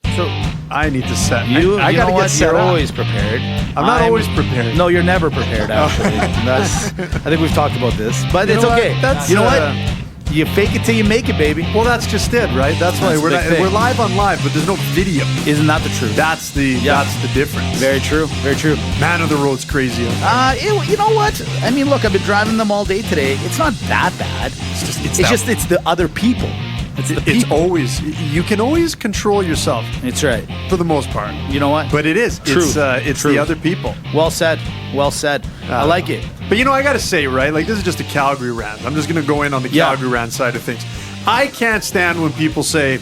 news. So I need to set. I got to get set You're up. always prepared. I'm not always prepared. No, you're never prepared, actually. I think we've talked about this. But it's okay. You know what? You fake it till you make it, baby. Well, that's just it, right? That's why we're live on live, but there's no video. Isn't that the truth? That's the difference. Very true. Very true. Man of the road's crazy. You know what? I mean, look, I've been driving them all day today. It's not that bad. It's the other people. It's always, you can always control yourself. It's right. For the most part. You know what? But it is. True. It's True. the other people. Well said. Well said. I like it. But I got to say, right? Like, this is just a Calgary rant. I'm just going to go in on the Calgary rant side of things. I can't stand when people say,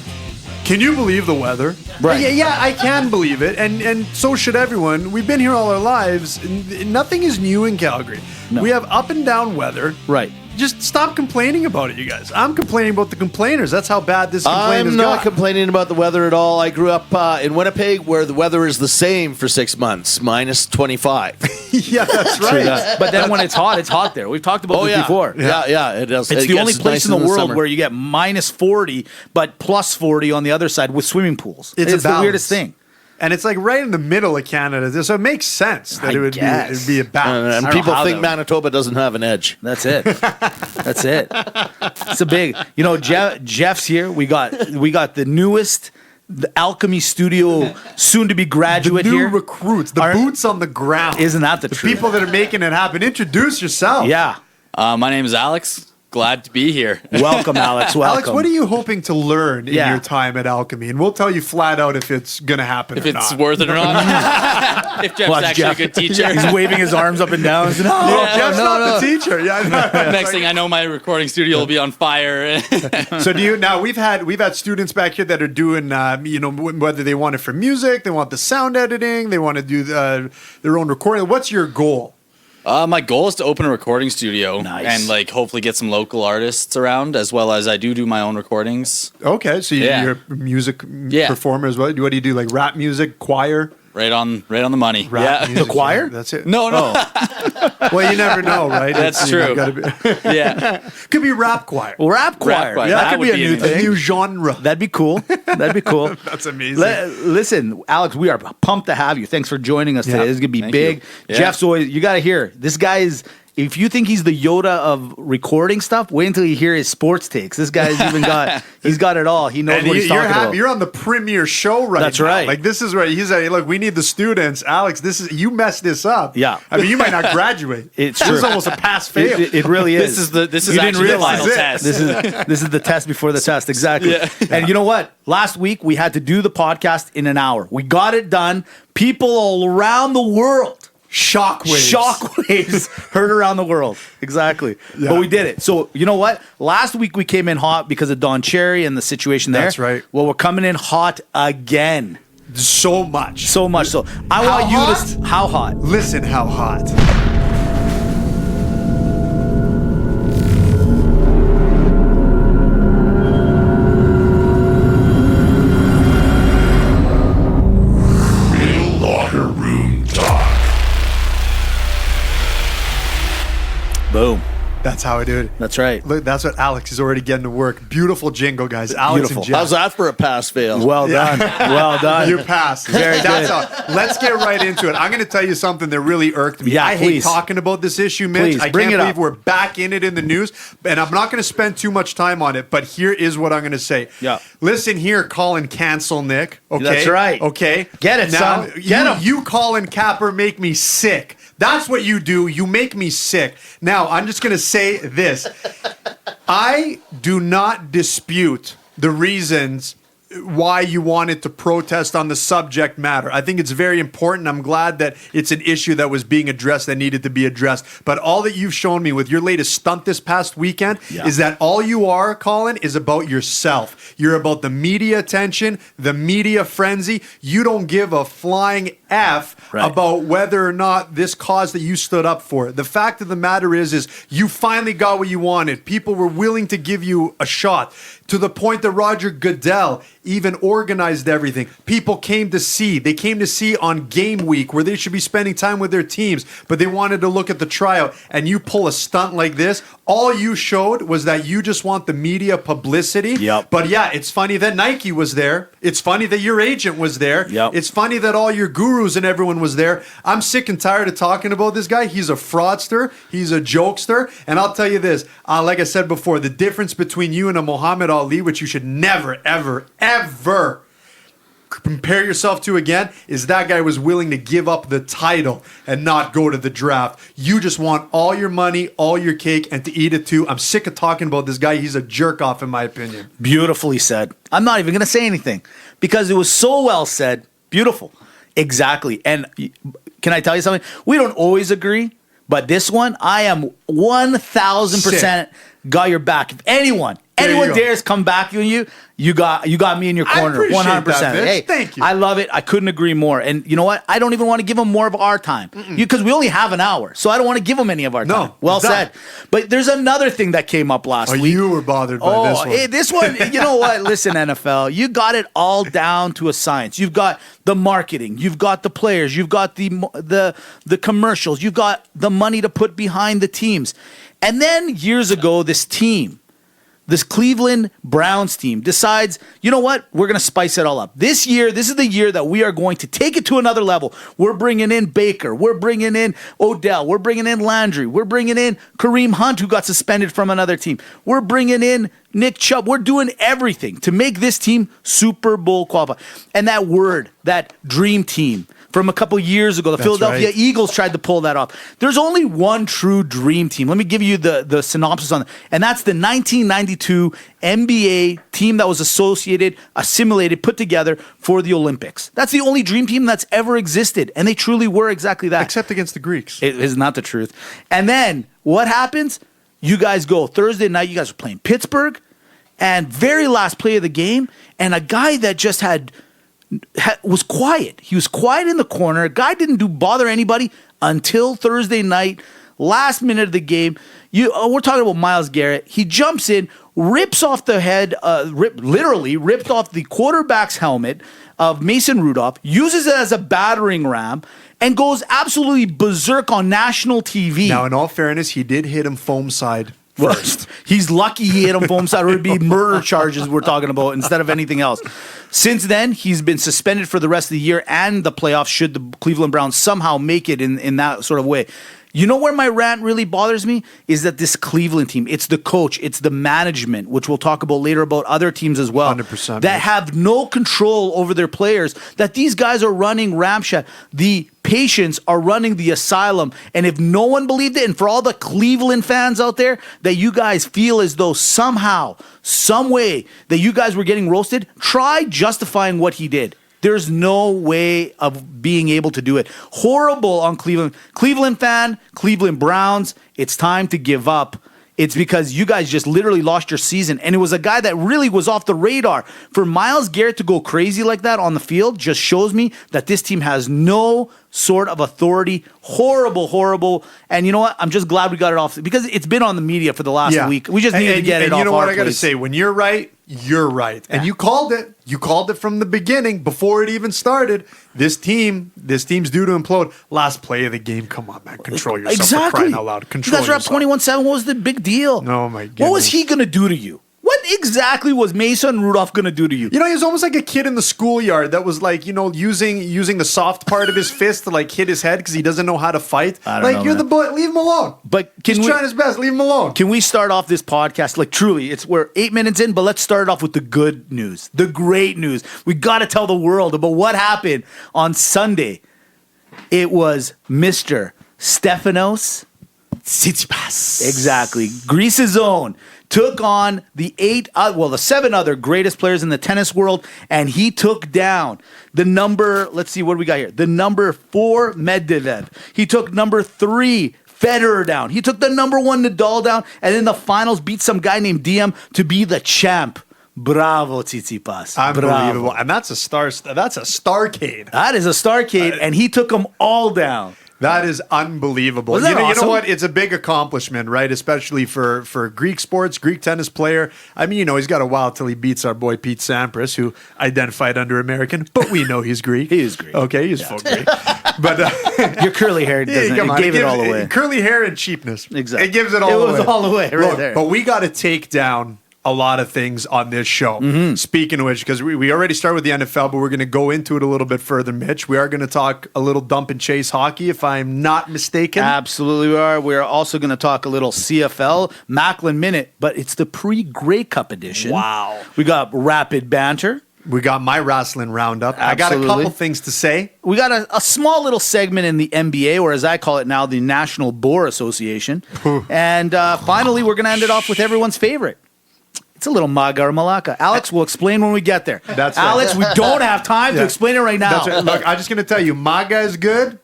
can you believe the weather? Right. Yeah, I can believe it. And so should everyone. We've been here all our lives. Nothing is new in Calgary. No. We have up and down weather. Right. Just stop complaining about it, you guys. I'm complaining about the complainers. That's how bad this complaint is. I'm not complaining about the weather at all. I grew up in Winnipeg, where the weather is the same for 6 months, minus 25. Yeah, that's right. But then when it's hot there. We've talked about this before. Yeah, it does. It's the only place in the world where you get minus 40, but plus 40 on the other side with swimming pools. It's the weirdest thing. And it's like right in the middle of Canada, so it makes sense that it'd be a balance. And people think Manitoba doesn't have an edge. That's it. That's it. It's a big. Jeff's here. We got the newest, the Alchemy Studio, soon to be graduate the new here. Recruits, the boots on the ground. Isn't that the truth? People that are making it happen. Introduce yourself. Yeah. My name is Alex. Glad to be here. Welcome, Alex. Welcome. Alex, what are you hoping to learn in your time at Alchemy? And we'll tell you flat out if it's going to happen if it's worth it or not. If Jeff's actually a good teacher. He's waving his arms up and down. Jeff's not the teacher. Yeah, Next thing I know, my recording studio will be on fire. So we've had students back here that are doing, whether they want it for music, they want the sound editing, they want to do their own recording. What's your goal? My goal is to open a recording studio and hopefully get some local artists around, as well as I do my own recordings. Okay, so you're a music performer as well. What do you do? Like rap music, choir? Right on the money. Rap music, the choir? That's it. No. Well, you never know, right? That's true. Yeah. Could be rap choir. Well, rap choir. Yeah, that could be a new thing. A new genre. That'd be cool. That's amazing. Listen, Alex, we are pumped to have you. Thanks for joining us today. This is going to be big. Yeah. Jeff's always, you got to hear, this guy is, if you think he's the Yoda of recording stuff, wait until you hear his sports takes. This guy's he's got it all. He knows what he's talking about. You're on the premier show right now. That's right. Like, this is where he's like, look, we need the students. Alex, you messed this up. Yeah. I mean, you might not graduate. It's This true. is almost a pass-fail. It really is. This is actually the final test. This is the test before the test. Exactly. Yeah. And you know what? Last week, we had to do the podcast in an hour. We got it done. People all around the world. Shockwaves heard around the world. Exactly. Yeah. But we did it. So, you know what? Last week we came in hot because of Don Cherry and the situation there. That's right. Well, we're coming in hot again. So much. So much. So, I want you to... How hot? Listen how hot. Boom. That's how I do it. That's right. Look, that's what Alex is already getting to work. Beautiful jingle, guys. Alex Beautiful. and Jeff. How's that for a pass-fail? Well done. Well done. You passed. Very That's good. all. Let's get right into it. I'm going to tell you something that really irked me. Yeah, I please. hate talking about this issue, Mitch. Please, I bring can't it believe up. we're back in it in the news, and I'm not going to spend too much time on it, but here is what I'm going to say. Yeah. Listen here, Colin Cancel Nick. Okay? That's right. Okay? Get it, now, son. Get him. You, Colin Capper, make me sick. That's what you do. You make me sick. Now, I'm just going to say this. I do not dispute the reasons why you wanted to protest on the subject matter. I think it's very important. I'm glad that it's an issue that was being addressed that needed to be addressed. But all that you've shown me with your latest stunt this past weekend is that all you are, Colin, is about yourself. You're about the media attention, the media frenzy. You don't give a flying F Right. about whether or not this cause that you stood up for. The fact of the matter is you finally got what you wanted. People were willing to give you a shot to the point that Roger Goodell even organized everything. People came to see. They came to see on game week where they should be spending time with their teams, but they wanted to look at the tryout. And you pull a stunt like this, all you showed was that you just want the media publicity. Yep. But yeah, it's funny that Nike was there. It's funny that your agent was there. Yep. It's funny that all your gurus and everyone was there. I'm sick and tired of talking about this guy. He's a fraudster. He's a jokester. And I'll tell you this, like I said before, the difference between you and a Muhammad Ali, which you should never, ever, ever compare yourself to again, is that guy was willing to give up the title and not go to the draft. You just want all your money, all your cake, and to eat it too. I'm sick of talking about this guy. He's a jerk off, in my opinion. Beautifully said. I'm not even going to say anything because it was so well said. Beautiful. Exactly. And can I tell you something? We don't always agree, but this one, I am 1,000% got your back. If anyone go. dares come back on you, you got me in your corner. appreciate 100%. that, Mitch. Hey, Thank you. I love it. I couldn't agree more. And you know what? I don't even want to give them more of our time because we only have an hour. So I don't want to give them any of our time. Well it's done. said. But there's another thing that came up last week. You were bothered by this one. Hey, this one, you know what? Listen, NFL, you got it all down to a science. You've got the marketing, you've got the players, you've got the commercials, you've got the money to put behind the teams. And then years ago, this Cleveland Browns team decides, you know what? We're going to spice it all up. This year, this is the year that we are going to take it to another level. We're bringing in Baker. We're bringing in Odell. We're bringing in Landry. We're bringing in Kareem Hunt, who got suspended from another team. We're bringing in Nick Chubb. We're doing everything to make this team Super Bowl qualified. And that word, that dream team, from a couple years ago, the Philadelphia right. Eagles tried to pull that off. There's only one true dream team. Let me give you the synopsis on it. And that's the 1992 NBA team that was assimilated, put together for the Olympics. That's the only dream team that's ever existed. And they truly were exactly that. Except against the Greeks. It is not the truth. And then what happens? You guys go Thursday night. You guys are playing Pittsburgh. And very last play of the game. And a guy that just was quiet. He was quiet in the corner. A guy didn't bother anybody until Thursday night, last minute of the game. We're talking about Myles Garrett. He jumps in, rips off the head, literally ripped off the quarterback's helmet of Mason Rudolph, uses it as a battering ram, and goes absolutely berserk on national TV. Now, in all fairness, he did hit him foam side first. He's lucky he hit him foam side, or it'd be murder charges we're talking about instead of anything else. Since then, he's been suspended for the rest of the year and the playoffs should the Cleveland Browns somehow make it in that sort of way. You know where my rant really bothers me? Is that this Cleveland team, it's the coach, it's the management, which we'll talk about later about other teams as well, 100%, that have no control over their players, that these guys are running Ramshat. The patients are running the asylum. And if no one believed it, and for all the Cleveland fans out there, that you guys feel as though somehow, some way that you guys were getting roasted, try justifying what he did. There's no way of being able to do it. Horrible on Cleveland. Cleveland fan, Cleveland Browns, it's time to give up. It's because you guys just literally lost your season. And it was a guy that really was off the radar. For Myles Garrett to go crazy like that on the field just shows me that this team has no sort of authority. Horrible, horrible. And you know what? I'm just glad we got it off because it's been on the media for the last week. We just needed to get it off. You know our what I got to plates. say? When you're right, you're right. And you called it. You called it from the beginning before it even started. This team's due to implode. Last play of the game. Come on, man. Control yourself. Exactly. For crying out loud. Control you guys were up yourself. 21-7. What was the big deal? Oh, my goodness. What was he going to do to you? What exactly was Mason Rudolph going to do to you? You know, he was almost like a kid in the schoolyard that was like, you know, using the soft part of his fist to like hit his head because he doesn't know how to fight. I don't know, you're man. the boy. Leave him alone. But He's trying his best. Leave him alone. Can we start off this podcast like truly? We're 8 minutes in, but let's start it off with the good news, the great news. We got to tell the world about what happened on Sunday. It was Mr. Stefanos Tsitsipas. Exactly. Greece's own took on the 7 other greatest players in the tennis world, and he took down the number, let's see, what do we got here? The number 4 Medvedev. He took number 3 Federer down. He took the number 1 Nadal down, and in the finals beat some guy named Diem to be the champ. Bravo, Tsitsipas. Unbelievable. Bravo. And that's a starcade. That is a starcade, and he took them all down. That is unbelievable. Wasn't that You know awesome? what? It's a big accomplishment, right? Especially for Greek sports, Greek tennis player. I mean, he's got a while till he beats our boy Pete Sampras, who identified under American, but we know he's Greek. He is Greek. Okay, he's full Greek. But Your curly hair doesn't. come It on, gave it all away. Curly hair and cheapness. Exactly. It gives it all It away. was all the way right Look, there. But we got to take down a lot of things on this show. Mm-hmm. Speaking of which, because we already started with the NFL, but we're going to go into it a little bit further, Mitch. We are going to talk a little dump and chase hockey, if I'm not mistaken. Absolutely, we are. We're also going to talk a little CFL, Maclin Minute, but it's the pre-Grey Cup edition. Wow. We got rapid banter. We got my wrestling roundup. I got a Absolutely. couple things to say. We got a small little segment in the NBA, or as I call it now, the National Boar Association. And finally, we're going to end it off with everyone's favorite. It's a little Maga or Malaka. Alex will explain when we get there. That's right. Alex, we don't have time to Yeah. explain it right now. That's right. Look, I'm just going to tell you, Maga is good.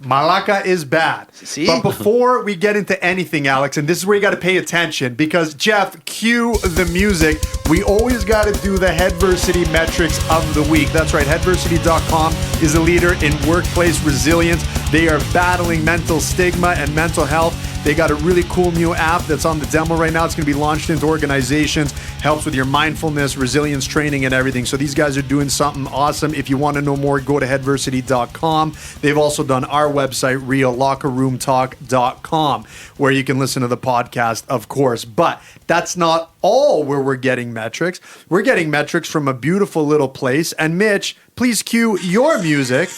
Malaka is bad. See? But before we get into anything, Alex, and this is where you got to pay attention, because Jeff, cue the music. We always got to do the Headversity metrics of the week. That's right. Headversity.com is a leader in workplace resilience. They are battling mental stigma and mental health. They got a really cool new app that's on the demo right now. It's going to be launched into organizations, helps with your mindfulness, resilience training, and everything. So these guys are doing something awesome. If you want to know more, go to headversity.com. They've also done our website, reallockerroomtalk.com, where you can listen to the podcast, of course. But that's not all where we're getting metrics. We're getting metrics from a beautiful little place. And Mitch, please cue your music.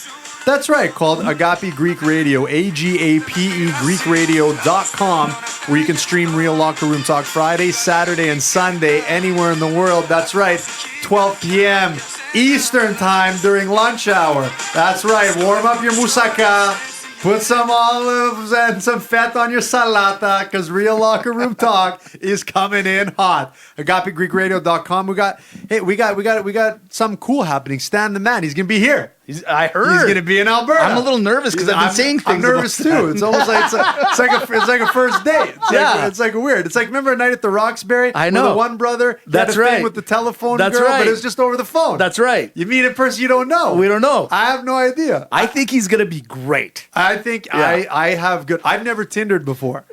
That's right, called Agape Greek Radio, AGAPE GreekRadio.com, where you can stream Real Locker Room Talk Friday, Saturday, and Sunday anywhere in the world. That's right, 12 p.m. Eastern Time during lunch hour. That's right, warm up your moussaka, put some olives and some fat on your salata, because Real Locker Room Talk is coming in hot. AgapeGreekRadio.com. We got something cool happening. Stan the man, he's gonna be here. I heard. He's going to be in Alberta. I'm a little nervous because I've been saying things. I'm nervous about too. It's almost like it's like a first date. It's like weird. It's like, remember a night at the Roxbury? I know. Where the one brother That's had a thing right. with the telephone That's girl, right. but it was just over the phone. That's right. You meet a person you don't know. We don't know. I have no idea. I think he's going to be great. I think I have good. I've never Tindered before.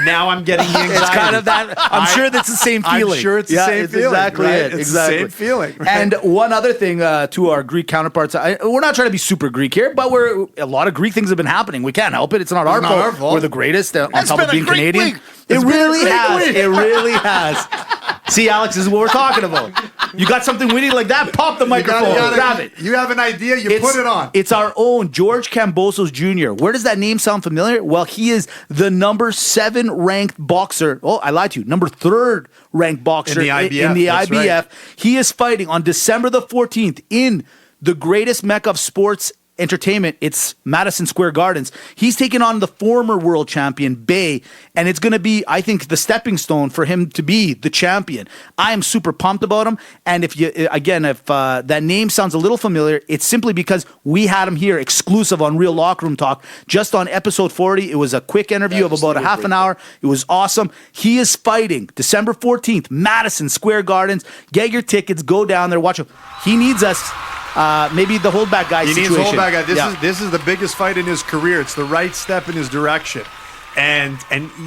Now I'm getting the anxiety. It's kind of that. I'm sure that's the same feeling. I'm sure it's the same feeling. Exactly right? it. It's exactly. the same feeling. Right? And one other thing to our Greek counterparts, we're not trying to be super Greek here, but a lot of Greek things have been happening. We can't help it. It's not our fault. We're the greatest on top of being Canadian. It really has. It really has. See, Alex, this is what we're talking about. You got something witty like that? Pop the microphone. Grab it. You have an idea, put it on. It's our own George Kambosos Jr. Where does that name sound familiar? Well, he is the number 7 ranked boxer. Oh, I lied to you. Number 3rd ranked boxer in the IBF. In the That's IBF. right. He is fighting on December the 14th in the greatest mecca of sports entertainment. It's Madison Square Gardens. He's taking on the former world champion Bay, and it's going to be, I think, the stepping stone for him to be the champion. I am super pumped about him, and if that name sounds a little familiar, it's simply because we had him here exclusive on Real Locker Room Talk just on episode 40. It was a quick interview of about a half an hour. It was awesome. He is fighting December 14th, Madison Square Gardens. Get your tickets, go down there, watch him. He needs us. Maybe the holdback guy situation. He needs holdback guy. This is the biggest fight in his career. It's the right step in his direction. And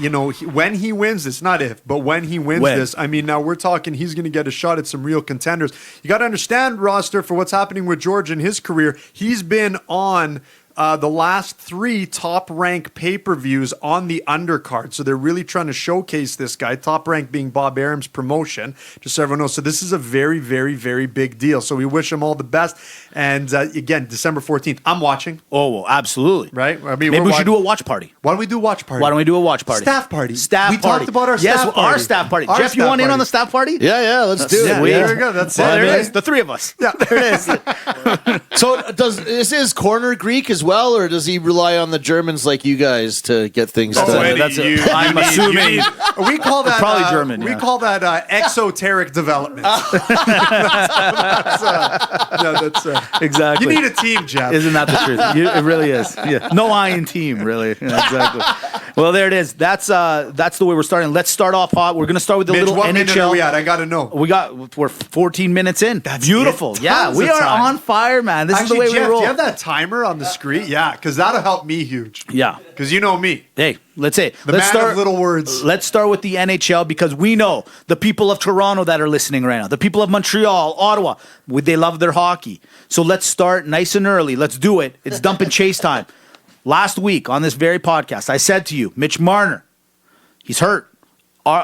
you know, when he wins this, not if, but when he wins this, I mean, now we're talking he's going to get a shot at some real contenders. You got to understand, roster, for what's happening with George in his career. He's been on the last 3 top rank pay-per-views on the undercard. So they're really trying to showcase this guy, top rank being Bob Arum's promotion, just so everyone knows. So this is a very, very, very big deal. So we wish him all the best. And again, December 14th, I'm watching. Oh, well, absolutely. Right? I mean, maybe we should do a watch party. Why don't we do a watch party? Why don't we do a watch party? Staff party. We talked about our staff party. our staff party. Our Jeff, you staff want in party. on the staff party? Yeah, let's do it. Sweet. There we go. That's Well, it. there it is. The 3 of us. Yeah, There it is. So is his corner Greek as well, or does he rely on the Germans like you guys to get things done? I'm assuming. We call that Probably German, We yeah. call that exoteric development. that's Exactly. You need a team, Jeff. Isn't that the truth? It really is. Yeah. No I in team, really. Yeah, exactly. Well, there it is. That's the way we're starting. Let's start off hot. We're gonna start with the Mitch, little what minute are NHL. we at? I got to know. We're 14 minutes in. That's beautiful. it. Yeah, Tons we of are time. on fire, man. This is the way Jeff, we roll. do you have that timer on the screen? Yeah, because that'll help me huge. Yeah. Because you know me. Hey, let's man of little words. Let's start with the NHL because we know the people of Toronto that are listening right now, the people of Montreal, Ottawa, they love their hockey. So let's start nice and early. Let's do it. It's dump and chase time. Last week on this very podcast, I said to you, Mitch Marner, he's hurt.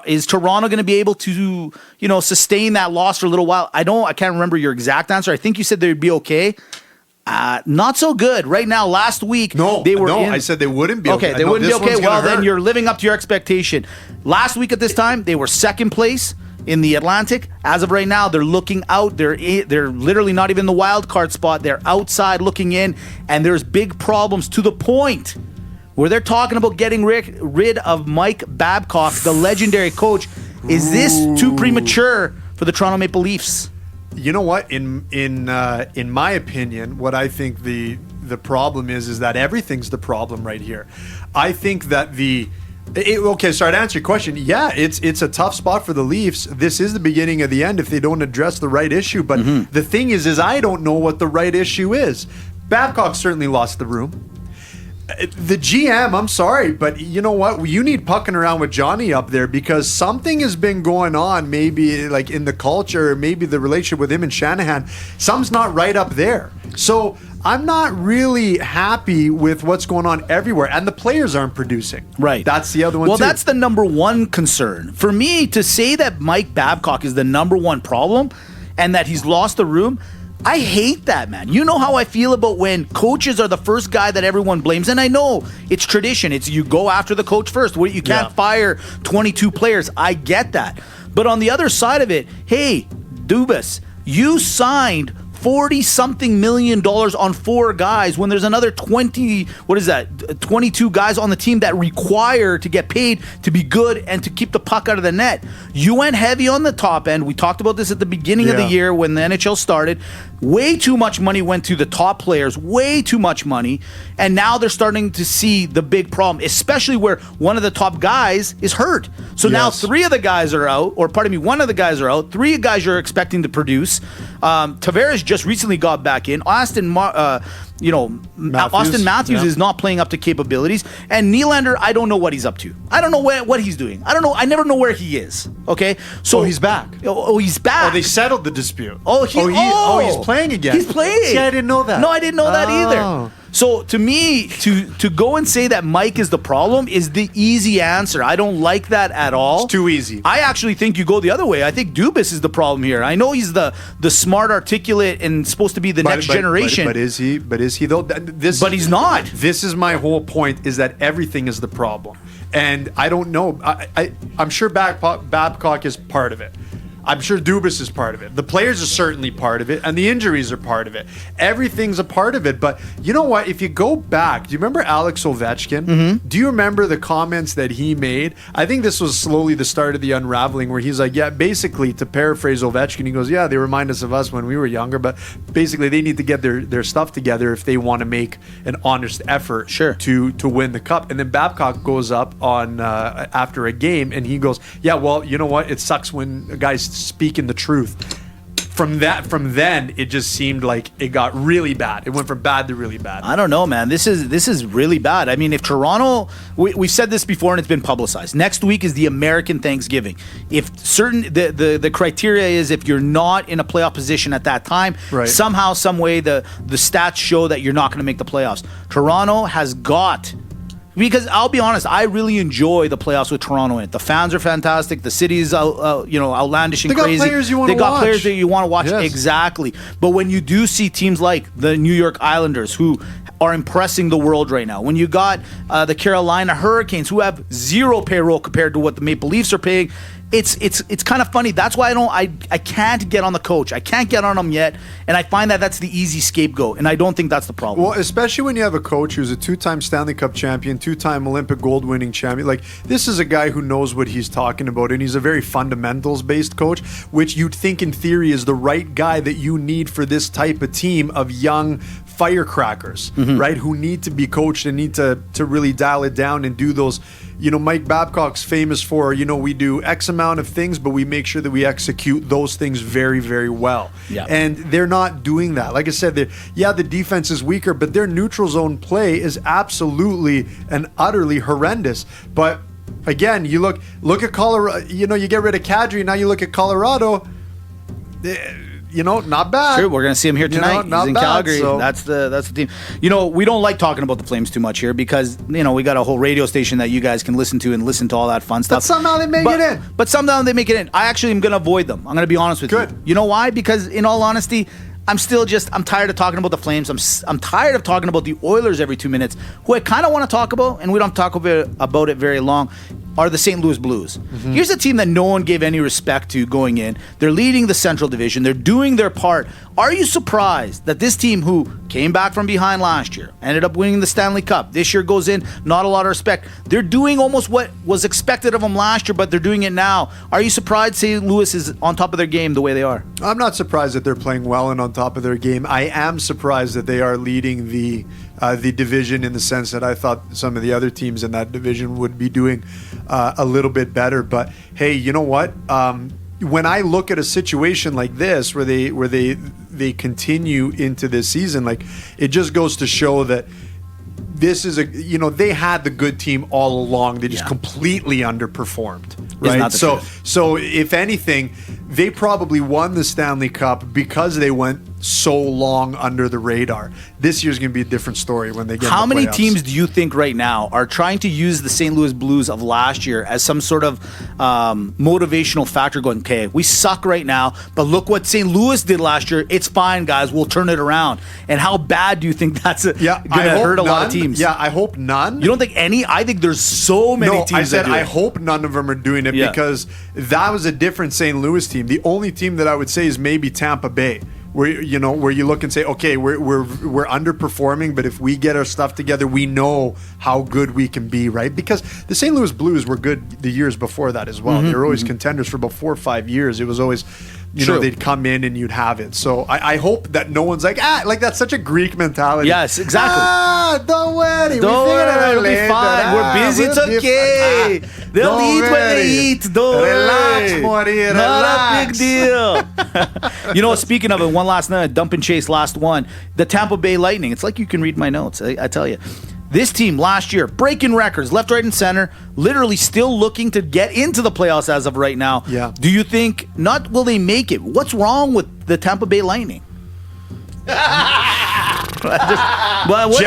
Is Toronto going to be able to, sustain that loss for a little while? I can't remember your exact answer. I think you said they'd be okay. Not so good right now. Last week, I said they wouldn't be okay. Okay, they wouldn't be okay. Well, then hurt. you're living up to your expectation. Last week at this time, they were second place in the Atlantic. As of right now, they're looking out. They're literally not even in the wild card spot. They're outside looking in, and there's big problems to the point where they're talking about getting rid of Mike Babcock, the legendary coach. Is this too premature for the Toronto Maple Leafs? You know what? In my opinion, what I think the problem is that everything's the problem right here. I think that to answer your question, yeah, it's a tough spot for the Leafs. This is the beginning of the end if they don't address the right issue. But the thing is I don't know what the right issue is. Babcock certainly lost the room. The GM, I'm sorry, but you know what? You need pucking around with Johnny up there because something has been going on, maybe like in the culture, maybe the relationship with him and Shanahan. Something's not right up there. So I'm not really happy with what's going on everywhere. And the players aren't producing. Right. That's the other one, Well, too. that's the number one concern. For me, to say that Mike Babcock is the number one problem and that he's lost the room, I hate that, man. You know how I feel about when coaches are the first guy that everyone blames. And I know it's tradition. It's you go after the coach first. You can't fire 22 players. I get that. But on the other side of it, hey, Dubas, you signed $40-something million on 4 guys when there's another 22 guys on the team that require to get paid to be good and to keep the puck out of the net. You went heavy on the top end. We talked about this at the beginning of the year when the NHL started. Way too much money went to the top players, way too much money, and now they're starting to see the big problem, especially where one of the top guys is hurt. So now 3 of the guys are out, or pardon me, 1 of the guys are out, 3 guys you're expecting to produce. Tavares just recently got back in. Austin Matthews is not playing up to capabilities. And Nylander, I don't know what he's up to. I don't know what he's doing. I don't know. I never know where he is. Okay? So he's back. He's back. Oh, they settled the dispute. He's playing again. He's playing. See, I didn't know that. No, I didn't know that either. So to me, to go and say that Mike is the problem is the easy answer. I don't like that at all. It's too easy. I actually think you go the other way. I think Dubas is the problem here. I know he's the smart, articulate, and supposed to be the next generation. But is he though? But he's not. This is my whole point: is that everything is the problem, and I don't know. I'm sure Babcock is part of it. I'm sure Dubas is part of it. The players are certainly part of it, and the injuries are part of it. Everything's a part of it. But you know what? If you go back, do you remember Alex Ovechkin? Mm-hmm. Do you remember the comments that he made? I think this was slowly the start of the unraveling where he's like, yeah, basically, to paraphrase Ovechkin, he goes, yeah, they remind us of us when we were younger, but basically they need to get their stuff together if they want to make an honest effort to win the cup. And then Babcock goes up on after a game, and he goes, yeah, well, you know what? It sucks when guys speaking the truth. From then, it just seemed like it got really bad. It went from bad to really bad. I don't know, man. This is really bad. I mean, if Toronto, we've said this before and it's been publicized. Next week is the American Thanksgiving. If the criteria is if you're not in a playoff position at that time, somehow, some way, the stats show that you're not going to make the playoffs. Toronto has got. Because I'll be honest, I really enjoy the playoffs with Toronto in it. The fans are fantastic. The city is outlandish and crazy. They got players you want to watch. They got players that you want to watch. Yes. Exactly. But when you do see teams like the New York Islanders, who are impressing the world right now, when you got the Carolina Hurricanes, who have 0 payroll compared to what the Maple Leafs are paying, it's kind of funny. That's why I can't get on the coach. I can't get on him yet, and I find that that's the easy scapegoat, and I don't think that's the problem. Well, especially when you have a coach who's a 2-time Stanley Cup champion, 2-time Olympic gold winning champion. Like, this is a guy who knows what he's talking about, and he's a very fundamentals based coach, which you'd think in theory is the right guy that you need for this type of team of young firecrackers, right? Who need to be coached and need to really dial it down and do those. Mike Babcock's famous for, we do X amount of things, but we make sure that we execute those things very, very well. Yeah. And they're not doing that. Like I said, the defense is weaker, but their neutral zone play is absolutely and utterly horrendous. But again, you look at Colorado, you get rid of Kadri, now you look at Colorado, not bad. Sure, we're going to see him here tonight. He's in Calgary. So. That's the team. We don't like talking about the Flames too much here because, we got a whole radio station that you guys can listen to and listen to all that fun stuff. But somehow they make it in. But somehow they make it in. I actually am going to avoid them. I'm going to be honest with you. Good. You know why? Because in all honesty, I'm tired of talking about the Flames. I'm tired of talking about the Oilers every 2 minutes, who I kind of want to talk about, and we don't talk about it very long, are the St. Louis Blues. Here's a team that no one gave any respect to going in. They're leading the Central Division. They're doing their part. Are you surprised that this team, who came back from behind last year, ended up winning the Stanley Cup, this year goes in, not a lot of respect. They're doing almost what was expected of them last year, but they're doing it now. Are you surprised St. Louis is on top of their game the way they are? I'm not surprised that they're playing well and on top of their game. I am surprised that they are leading the division in the sense that I thought some of the other teams in that division would be doing a little bit better. But hey, you know what? When I look at a situation like this, where they continue into this season, like, it just goes to show that this is they had the good team all along. They just completely underperformed. Right. So if anything, they probably won the Stanley Cup because they went so long under the radar. This year's going to be a different story when they get How in the many playoffs. teams do you think right now are trying to use the St. Louis Blues of last year as some sort of motivational factor, going, okay, we suck right now, but look what St. Louis did last year. It's fine, guys. We'll turn it around. And how bad do you think that's going to hurt a lot of teams? Yeah, I hope none. You don't think any? I think there's so many teams I said that do I it. hope none of them are doing it because that was a different St. Louis team. The only team that I would say is maybe Tampa Bay, where you look and say, okay, we're underperforming, but if we get our stuff together, we know how good we can be, right? Because the St. Louis Blues were good the years before that as well. They were always contenders for about 4 or 5 years. It was always, they'd come in and you'd have it. So I hope that no one's like that's such a Greek mentality. Yes, exactly. Don't worry. Don't worry, it'll be fine. We're busy. It's okay. They'll eat when they eat. Don't Relax, worry. Morty. Not Relax. a big deal. Speaking of it, one last night, dump and chase, last one. The Tampa Bay Lightning. It's like you can read my notes. I tell you. This team last year, breaking records, left, right, and center, literally still looking to get into the playoffs as of right now. Yeah. Do you think, not will they make it? What's wrong with the Tampa Bay Lightning? What's wrong with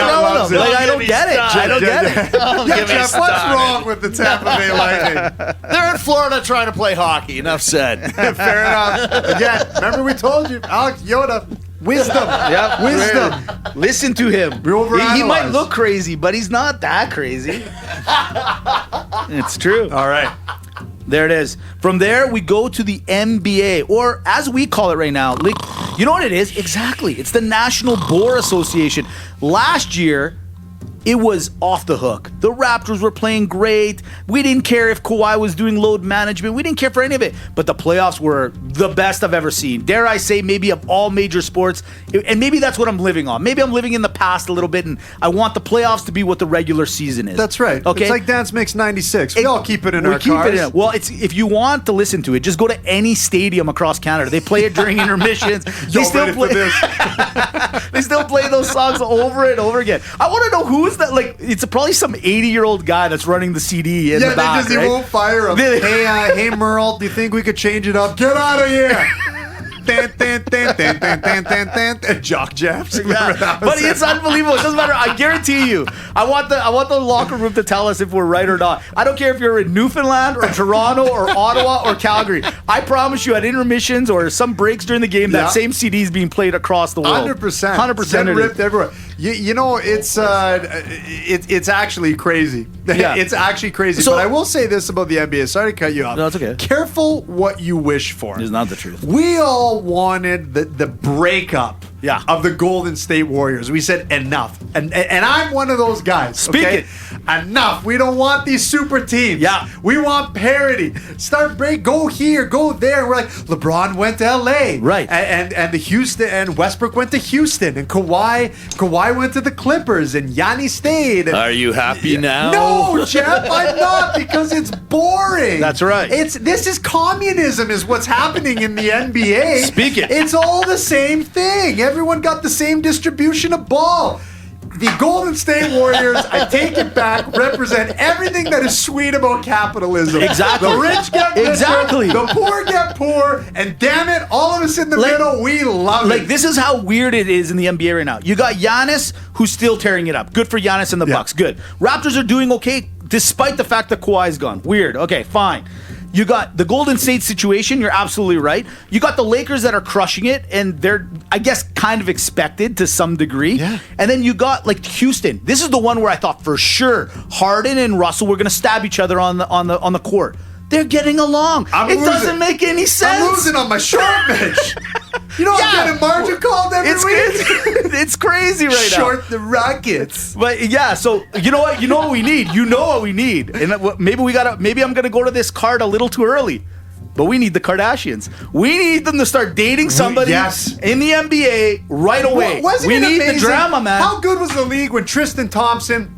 them? I don't get it. I don't get it. Yeah, Jeff, what's wrong with the Tampa Bay Lightning? They're in Florida trying to play hockey. Enough said. Fair enough. Again, remember we told you, Alex Yoda, wisdom. Yep, Wisdom. Listen to him. We overanalyze. He might look crazy, but he's not that crazy. It's true. All right. There it is. From there, we go to the NBA, or as we call it right now, you know what it is? Exactly. It's the National Boar Association. Last year, it was off the hook. The Raptors were playing great. We didn't care if Kawhi was doing load management. We didn't care for any of it. But the playoffs were the best I've ever seen. Dare I say, maybe of all major sports. And maybe that's what I'm living on. Maybe I'm living in the past a little bit, and I want the playoffs to be what the regular season is. That's right. Okay? It's like Dance Mix 96. We all keep it in our cars. Well, if you want to listen to it, just go to any stadium across Canada. They play it during intermissions. They still play those songs over and over again. I want to know who is that. Like, it's probably some 80-year-old guy that's running the CD in the back. He won't fire him. Hey, Merle, do you think we could change it up? Get out of here! Jock jabs. But it's unbelievable. It doesn't matter. I guarantee you. I want the locker room to tell us if we're right or not. I don't care if you're in Newfoundland or Toronto or Ottawa or Calgary. I promise you, at intermissions or some breaks during the game, that same CD is being played across the world. 100%. 100%. Ripped everywhere. You know, it's actually crazy. Yeah. It's actually crazy. So- but I will say this about the NBA. Sorry to cut you off. No, it's okay. Careful what you wish for. It's not the truth. We all wanted the breakup Yeah. of the Golden State Warriors. We said enough. And I'm one of those guys. Speak okay? it. Enough. We don't want these super teams. Yeah. We want parity. Start break. Go here. Go there. We're like, LeBron went to LA. Right. And the Houston and Westbrook went to Houston. And Kawhi went to the Clippers. And Yanni stayed. And Are you happy now? no, Jeff, I'm not, because it's boring. That's right. This is communism, is what's happening in the NBA. Speak it. It's all the same thing. Everyone got the same distribution of ball. The Golden State Warriors, I take it back, represent everything that is sweet about capitalism. Exactly. The rich get richer, Exactly. the poor get poor, and damn it, all of us in the middle, we love it. Like, this is how weird it is in the NBA right now. You got Giannis, who's still tearing it up. Good for Giannis and the Yeah. Bucks. Good. Raptors are doing okay despite the fact that Kawhi's gone. Weird. Okay, fine. You got the Golden State situation. You're absolutely right. You got the Lakers that are crushing it, and they're, I guess, kind of expected to some degree. Yeah. And then you got like Houston. This is the one where I thought for sure Harden and Russell were going to stab each other on the court. They're getting along. It doesn't make any sense. I'm losing on my short bench. You know, Yeah. I'm getting margin called every week. It's crazy right now. Short the Rockets. But yeah, so you know what? You know what we need. You know what we need. And maybe I'm gonna go to this card a little too early. But we need the Kardashians. We need them to start dating somebody Yes. in the NBA right away. Wasn't we it need amazing? the drama, man. How good was the league when Tristan Thompson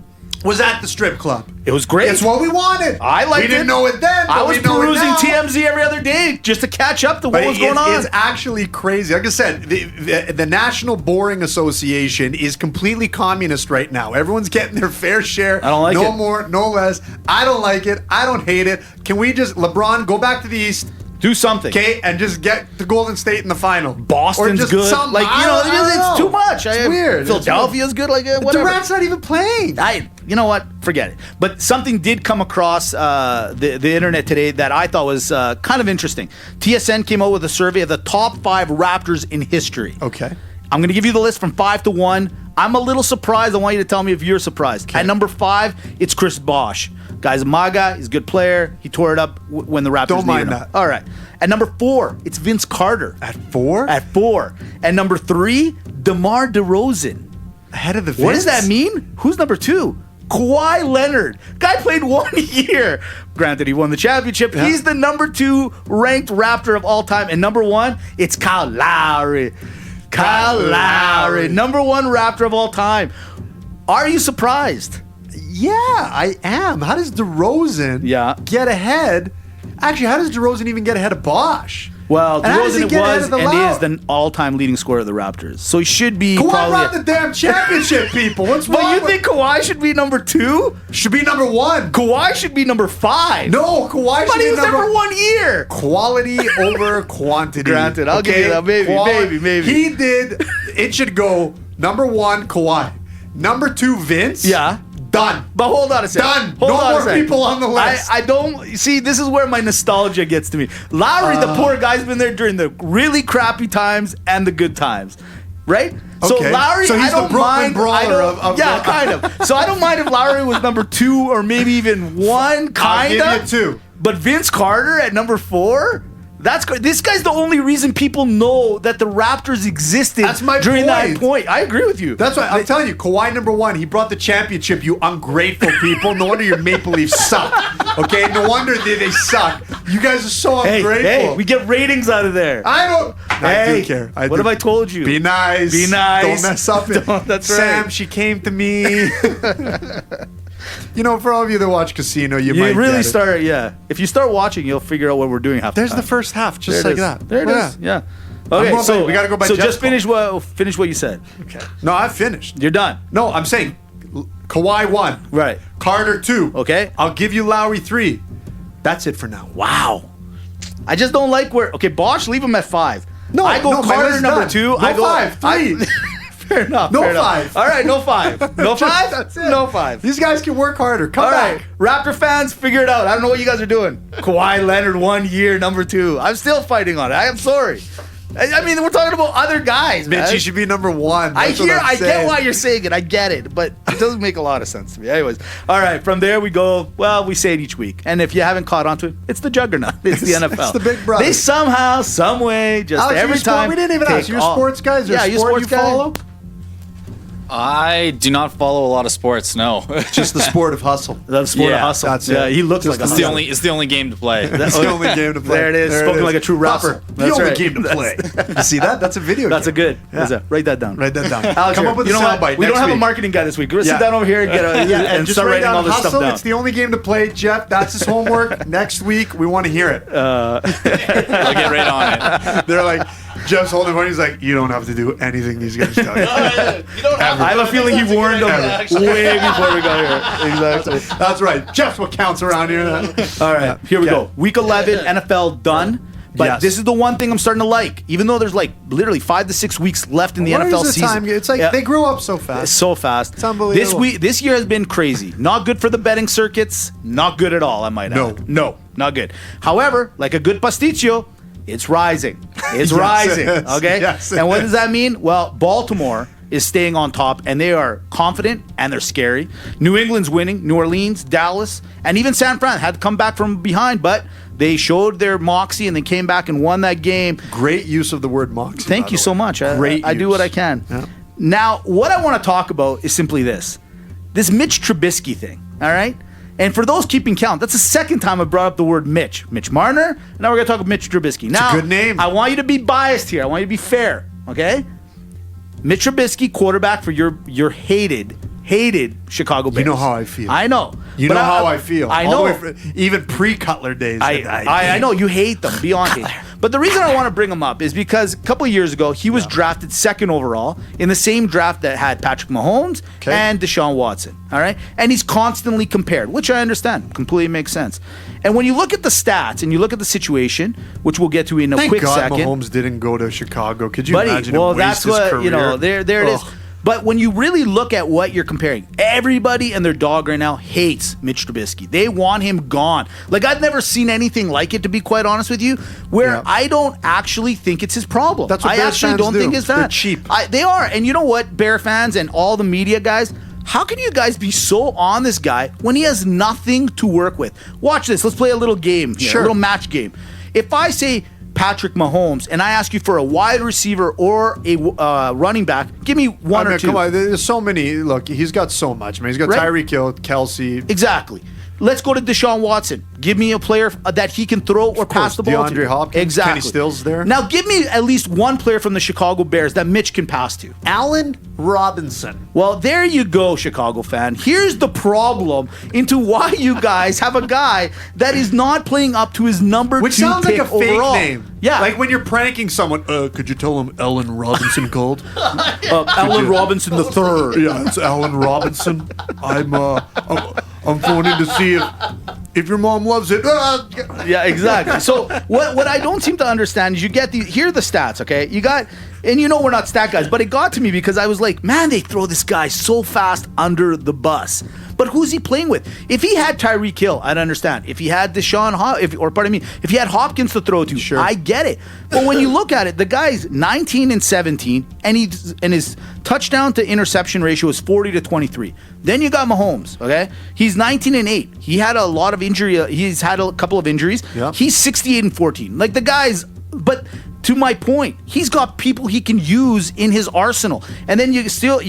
was at the strip club? It was great. It's what we wanted. I liked We didn't it. know it then. But I was we know it perusing now. TMZ every other day just to catch up to what But was going on. It's actually crazy. Like I said, the National Boring Association is completely communist right now. Everyone's getting their fair share. I don't like no it. No more, no less. I don't like it. I don't hate it. Can we just, LeBron, go back to the East? Do something. Okay, and just get the Golden State in the final. Boston's or just good. Some, Like, you know, it's too much. It's weird. Philadelphia's good. Like, It's whatever. Durant's not even playing. You know what? Forget it. But something did come across the internet today that I thought was kind of interesting. TSN came out with a survey of the top 5 Raptors in history. Okay. I'm going to give you the list from 5 to 1. I'm a little surprised. I want you to tell me if you're surprised. At number 5, it's Chris Bosh. Guy's Maga. He's a good player. He tore it up when the Raptors Don't mind needed him. that. All right. At number 4, it's Vince Carter. At 4? At 4. At number 3, DeMar DeRozan. Ahead of the Vince? What does that mean? Who's number 2? Kawhi Leonard. Guy played 1 year. Granted, he won the championship. Yeah. He's the number 2 ranked Raptor of all time. And number 1, it's Kyle Lowry. Kyle Lowry. Number 1 Raptor of all time. Are you surprised? Yeah, I am. How does DeRozan Yeah. get ahead? Actually, how does DeRozan even get ahead of Bosh? Well, And how does he DeRozan get ahead was of the and Lau- is the all-time leading scorer of the Raptors. So he should be Kawhi probably... won the damn championship, people. What's wrong But you with- think Kawhi should be number 2? should be number 1? Kawhi should be number 5. No, Kawhi But should he be was there number for 1 year. Quality over quantity. Granted, I'll give you that. Maybe. He did. It should go number 1, Kawhi. Number 2, Vince. Yeah. Done. But hold on a second. Done. Hold No on a more second. people on the list. I don't see. This is where my nostalgia gets to me. Lowry, the poor guy's been there during the really crappy times and the good times, right? So Okay. Lowry, So he's I don't the Brooklyn mind. Brawler I don't, of yeah, the- kind of. So I don't mind if Lowry was number 2 or maybe even 1, kind give of. you 2. But Vince Carter at number 4. That's good. This guy's the only reason people know that the Raptors existed That's my during that point. point. I agree with you. That's why I'm telling you, Kawhi number 1. He brought the championship. You ungrateful people. No wonder your Maple Leafs suck. Okay, no wonder they suck. You guys are so ungrateful. Hey, we get ratings out of there. I don't. I Hey, do care. what have I told you? Be nice. Be nice. Don't mess up it. That's Sam, right. she came to me. You know, for all of you that watch Casino, you You might really get it. start, yeah. If you start watching, you'll figure out what we're doing half There's the the time. first half, just There like it is. that. There it is. Yeah. I'm Okay, going so by- we gotta go by So Jeff's just finish what you said. Okay. No, I've finished. You're done. No, I'm saying Kawhi 1. Right. Carter 2. Okay. I'll give you Lowry 3. That's it for now. Wow. I just don't like where. Okay, Bosh, leave him at 5. No, I go no, my Carter list's number done. 2. No I go 5, 3. Fair enough. No fair enough. 5. All right, no 5. No 5. That's it. No 5. These guys can work harder. Come All back. right, Raptor fans, figure it out. I don't know what you guys are doing. Kawhi Leonard 1 year, number 2. I'm still fighting on it. I am sorry. I mean, we're talking about other guys, man. Mitch, you should be number one. I That's what hear, I'm I get saying. why you're saying it. I get it, but it doesn't make a lot of sense to me. Anyways, all right. From there we go. Well, we say it each week, and if you haven't caught on to it, it's the juggernaut. It's the NFL. It's the big brother. They somehow, some way, just Alex, every you sport- time. we didn't even ask. take You're all- sports guys. Is there a you sport sports you guy? follow? I do not follow a lot of sports. No, Just the sport of hustle. The sport of Yeah, hustle. that's Yeah, it. he looks like a it's the hustle. only game to play. That's the only game to play. There it is. There Spoken like a true Proper. wrestler. The That's only right. game to play. You see that? That's a video That's a game. good. That's a- write that down. Write that down. Alex, Come here, up with you a know what? soundbite We don't next have a week. marketing guy this week. Sit Yeah. down over here and get a, and just start write writing down all this hustle. stuff down. It's the only game to play, Jeff. That's his homework. Next week, we want to hear it. I'll get right on it. They're like, Jeff's holding one. He's like, you don't have to do anything these guys tell you. You don't have I have a feeling he warned them way before we got here. Exactly. That's right. Jeff's what counts around here. All right, here we Okay. go. Week 11, NFL done. But Yes. this is the one thing I'm starting to like. Even though there's like literally 5 to 6 weeks left in the Where NFL is the season. time? It's like Yeah. they grew up so It's fast. so fast. It's unbelievable. This year has been crazy. Not good for the betting circuits. Not good at all, I might No. add. No, not good. However, like a good pasticcio, it's rising. It's Yes, rising. it is. Okay? Yes, it and what is. does that mean? Well, Baltimore is staying on top, and they are confident and they're scary. New England's winning. New Orleans, Dallas, and even San Fran had to come back from behind, but they showed their moxie and they came back and won that game. Great use of the word moxie. Thank by you the so way. much. Great I do use. what I can. Yeah. Now, what I want to talk about is simply this Mitch Trubisky thing, all right? And for those keeping count, that's the second time I brought up the word Mitch. Mitch Marner, and now we're going to talk about Mitch Trubisky. Now, good name. I want you to be biased here. I want you to be fair, okay? Mitch Trubisky, quarterback for your hated Chicago Bears. You know how I feel. I know. You But know how I feel. I All know. the way even pre-Cutler days. I know you hate them beyond hate. But the reason I want to bring him up is because a couple of years ago he was drafted second overall in the same draft that had Patrick Mahomes Okay. and Deshaun Watson. All right, and he's constantly compared, which I understand, completely makes sense. And when you look at the stats and you look at the situation, which we'll get to in a Thank quick God second, Mahomes didn't go to Chicago. Could you buddy. imagine him Well, waste that's his what career? you know. There it is. Ugh. But when you really look at what you're comparing, everybody and their dog right now hates Mitch Trubisky. They want him gone. Like, I've never seen anything like it, to be quite honest with you, where Yeah. I don't actually think it's his problem. That's what I Bears actually fans don't do. think it's They're that. cheap. They are. And you know what, Bear fans and all the media guys, how can you guys be so on this guy when he has nothing to work with? Watch this. Let's play a little game here, Sure. a little match game. If I say Patrick Mahomes and I ask you for a wide receiver or a running back, give me one I mean, or two. come on, there's so many. Look, he's got so much, man. He's got Right. Tyreek Hill, Kelsey. Exactly. Let's go to Deshaun Watson. Give me a player that he can throw or pass the ball to. DeAndre Hopkins, Exactly. Kenny Stills there. Now give me at least one player from the Chicago Bears that Mitch can pass to. Allen Robinson. Well, there you go, Chicago fan. Here's the problem into why you guys have a guy that is not playing up to his number Which 2 sounds like pick a fake overall. name. Yeah. Like when you're pranking someone. Could you tell him Allen Robinson called? Allen Robinson III. Yeah, it's Allen Robinson. I'm phoning to see if your mom loves it. Yeah, exactly. So what I don't seem to understand is you get here are the stats, okay? You got, and you know we're not stat guys, but it got to me because I was like, man, they throw this guy so fast under the bus. But who's he playing with? If he had Tyreek Hill, I'd understand. If he had if he had Hopkins to throw to, Sure. I get it. But when you look at it, the guy's 19 and 17, and his touchdown to interception ratio is 40 to 23. Then you got Mahomes, okay? He's 19 and 8. He had a lot of injury. He's had a couple of injuries. Yeah. He's 68 and 14. Like the guy's, but to my point, he's got people he can use in his arsenal. And then you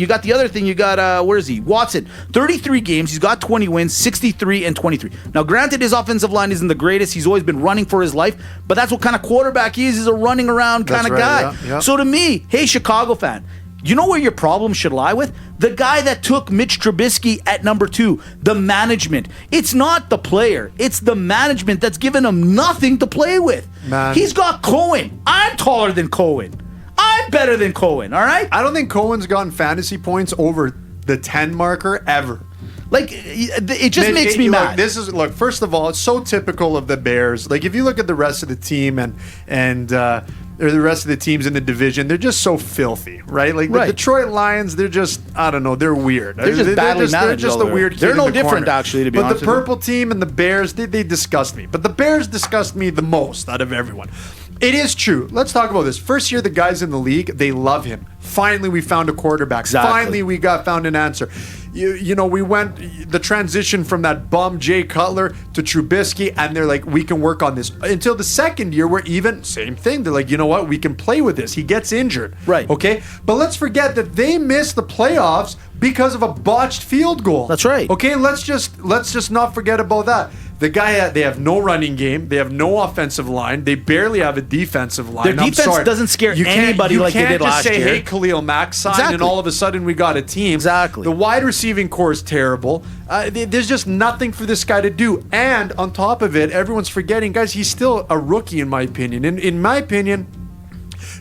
got the other thing. You got where is he? Watson, 33 games. He's got 20 wins, 63 and 23. Now, granted, his offensive line isn't the greatest. He's always been running for his life, but that's what kind of quarterback he is. He's a running around kind That's of right, guy. yeah. So to me, hey, Chicago fan, you know where your problem should lie with? The guy that took Mitch Trubisky at number 2, the management. It's not the player. It's the management that's given him nothing to play with. Man. He's got Cohen. I'm taller than Cohen. I'm better than Cohen, all right? I don't think Cohen's gotten fantasy points over the 10 marker ever. Like, it just Mitch, makes me look, mad. First of all, it's so typical of the Bears. Like, if you look at the rest of the team or the rest of the teams in the division, they're just so filthy, right? Like the Right. Detroit Lions, they're just, I don't know, they're weird. They're just badly They're managed just over a there. weird kid They're in no the different, corner. actually, to be but honest the with you. purple team and the Bears, they disgust me. But the Bears disgust me the most out of everyone. It is true. Let's talk about this. First year, the guys in the league, they love him. Finally, we found a quarterback. Exactly. Finally, we found an answer. You know, we went the transition from that bum Jay Cutler to Trubisky, and they're like, we can work on this. Until the second year, we're even, same thing. They're like, you know what? We can play with this. He gets injured. Right. Okay? But let's forget that they missed the playoffs because of a botched field goal. That's right. Okay, let's just not forget about that. The guy, they have no running game. They have no offensive line. They barely have a defensive line. Their defense doesn't scare anybody like they did last year. You can't just say, hey, Khalil Mack, sign, Exactly. and all of a sudden we got a team. Exactly. The wide receiving core is terrible. There's just nothing for this guy to do. And on top of it, everyone's forgetting, guys, he's still a rookie in my opinion. In my opinion,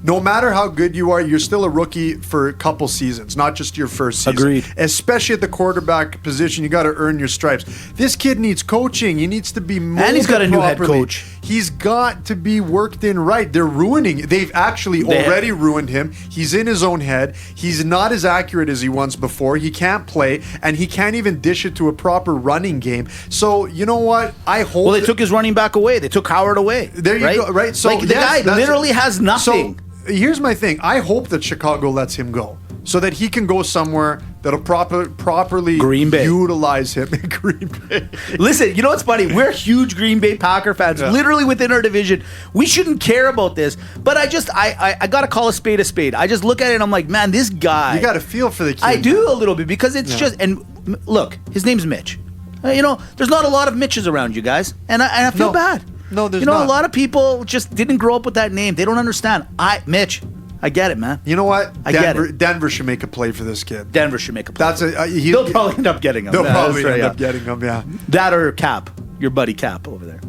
no matter how good you are, you're still a rookie for a couple seasons, not just your first season. Agreed. Especially at the quarterback position, you got to earn your stripes. This kid needs coaching. He needs to be molded And he's got a new head properly. coach. He's got to be worked in right. They're ruining. They've actually already ruined him. He's in his own head. He's not as accurate as he was before. He can't play, and he can't even dish it to a proper running game. So you know what? I hope. Well, they took his running back away. They took Howard away. There you go. Right. So like the yes, guy that's- literally has nothing. So here's my thing. I hope that Chicago lets him go so that he can go somewhere that'll properly Green Bay. utilize him in Green Bay. Listen, you know what's funny? We're huge Green Bay Packer fans, literally within our division. We shouldn't care about this, but I got to call a spade a spade. I just look at it and I'm like, man, this guy. You got to feel for the kid. I do a little bit because it's just, and look, his name's Mitch. You know, there's not a lot of Mitches around you guys, and I feel No. bad. No, there's You know, not. a lot of people just didn't grow up with that name. They don't understand. Mitch, I get it, man. You know what? I get it. Denver should make a play for this kid. Denver should make a play. That's They'll probably end up getting him. They'll Yeah, probably that's right, end yeah. up getting him. Yeah. That or Cap, your buddy Cap over there.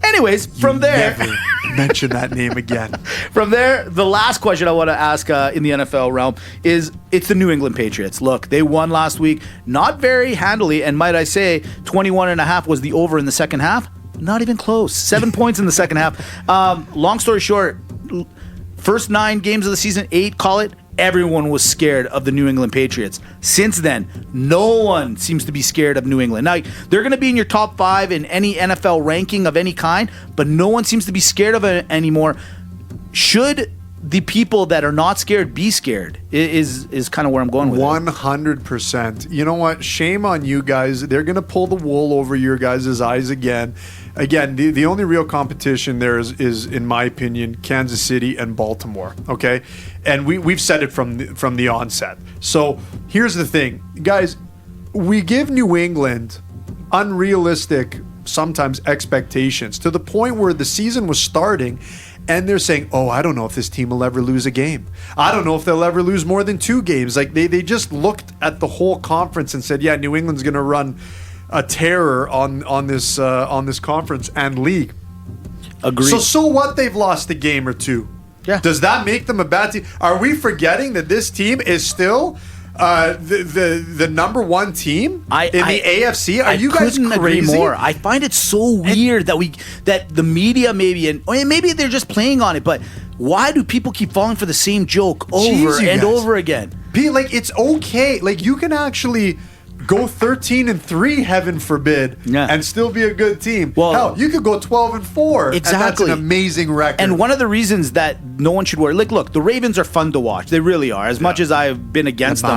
Anyways, from there, Never mention that name again. from there, the last question I want to ask in the NFL realm is it's the New England Patriots. Look, they won last week, not very handily, and might I say, 21.5 was the over in the second half. Not even close. 7 points in the second half. Long story short, first 9 games of the season, 8, call it, everyone was scared of the New England Patriots. Since then, no one seems to be scared of New England. Now, they're going to be in your top 5 in any NFL ranking of any kind, but no one seems to be scared of it anymore. Should the people that are not scared be scared is kind of where I'm going with it. 100%. You know what? Shame on you guys. They're going to pull the wool over your guys' eyes again. Again, the only real competition there is, in my opinion, Kansas City and Baltimore. Okay, and we've said it from the onset. So here's the thing, guys. We give New England unrealistic, sometimes, expectations to the point where the season was starting. And they're saying, oh, I don't know if this team will ever lose a game. I don't know if they'll ever lose more than 2 games. Like they just looked at the whole conference and said, yeah, New England's going to run a terror on this conference and league. Agreed. So what? They've lost a game or 2. Yeah. Does that make them a bad team? Are we forgetting that this team is still the number 1 team in the AFC? Are you guys couldn't crazy? agree more. I find it so weird that the media maybe they're just playing on it, but why do people keep falling for the same joke over Jeez, you and guys. over again? Like, it's okay. Like, you can actually go 13-3, heaven forbid, and still be a good team. Well, hell, you could go 12-4. Exactly. And that's an amazing record. And one of the reasons that no one should worry, look, the Ravens are fun to watch. They really are. As much as I've been against them,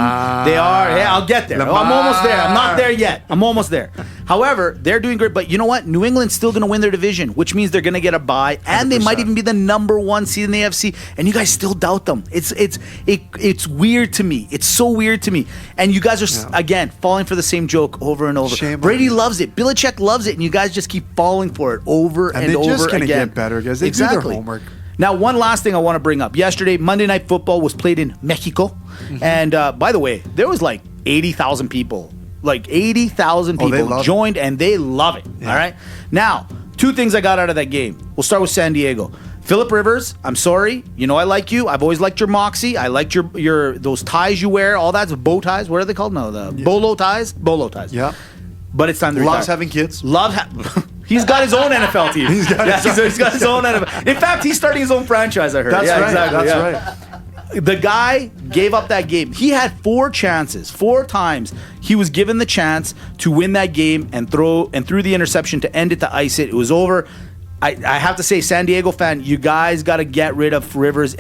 they are. Yeah, I'll get there. I'm almost there. I'm not there yet. I'm almost there. However, they're doing great. But you know what? New England's still going to win their division, which means they're going to get a bye, and they might even be the number 1 seed in the AFC. And you guys still doubt them. It's weird to me. It's so weird to me. And you guys are again falling for the same joke over and over. Shame on Brady you. loves it. Belichick loves it, and you guys just keep falling for it over and they're over just gonna again. get better, guys. They do their homework. Now, one last thing I want to bring up. Yesterday, Monday Night Football was played in Mexico. Mm-hmm. And by the way, there was like 80,000 people. Like 80,000 they people love joined, and they love it. Yeah. All right? Now, 2 things I got out of that game. We'll start with San Diego. Phillip Rivers, I'm sorry. You know I like you. I've always liked your moxie. I liked your those ties you wear, all that. Bow ties. What are they called? No, the bolo ties. Bolo ties. Yeah. But it's time to retire. Loves having kids. He's got his own NFL team. He's got his own NFL. In fact, he's starting his own franchise, I heard. That's right. Exactly. That's right. The guy gave up that game. He had 4 chances. 4 times he was given the chance to win that game and threw the interception to end it, to ice it. It was over. I have to say, San Diego fan, you guys got to get rid of Rivers.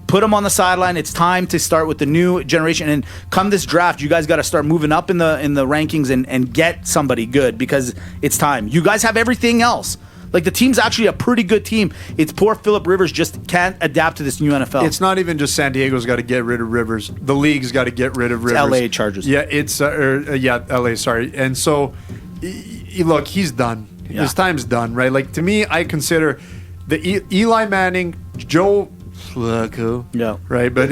Put him on the sideline. It's time to start with the new generation. And come this draft, you guys got to start moving up in the rankings and get somebody good because it's time. You guys have everything else. Like, the team's actually a pretty good team. It's poor Phillip Rivers just can't adapt to this new NFL. It's not even just San Diego's got to get rid of Rivers. The league's got to get rid of Rivers. LA Chargers. Yeah, it's LA. Sorry, and so look, he's done. Yeah. His time's done, right? Like, to me, I consider the Eli Manning, Joe Flacco. Yeah. Right, but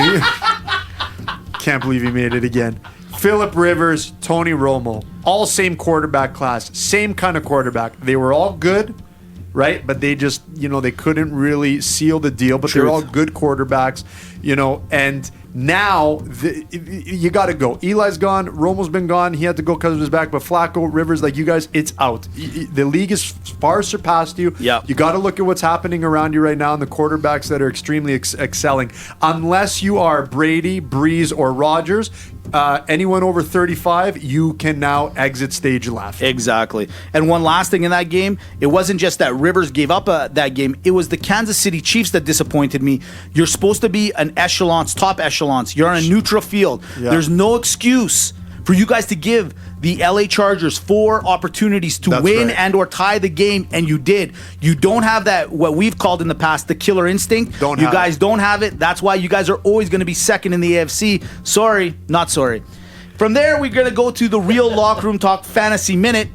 can't believe he made it again. Phillip Rivers, Tony Romo, all same quarterback class, same kind of quarterback. They were all good. Right, but they just, they couldn't really seal the deal. But they're all good quarterbacks, and now you got to go. Eli's gone. Romo's been gone. He had to go because of his back. But Flacco, Rivers, like, you guys, it's out. The league is far surpassed you. Yeah. You got to look at what's happening around you right now and the quarterbacks that are extremely excelling. Unless you are Brady, Breeze, or Rodgers, anyone over 35, you can now exit stage left. Exactly. And one last thing in that game, it wasn't just that Rivers gave up that game. It was the Kansas City Chiefs that disappointed me. You're supposed to be top echelons. You're on a neutral field. Yeah. There's no excuse for you guys to give the LA Chargers 4 opportunities to win right. and or tie the game, and you did. You don't have that, what we've called in the past, the killer instinct. You guys don't have it. That's why you guys are always going to be second in the AFC. Sorry, not sorry. From there, we're going to go to the real Locker Room Talk Fantasy Minute.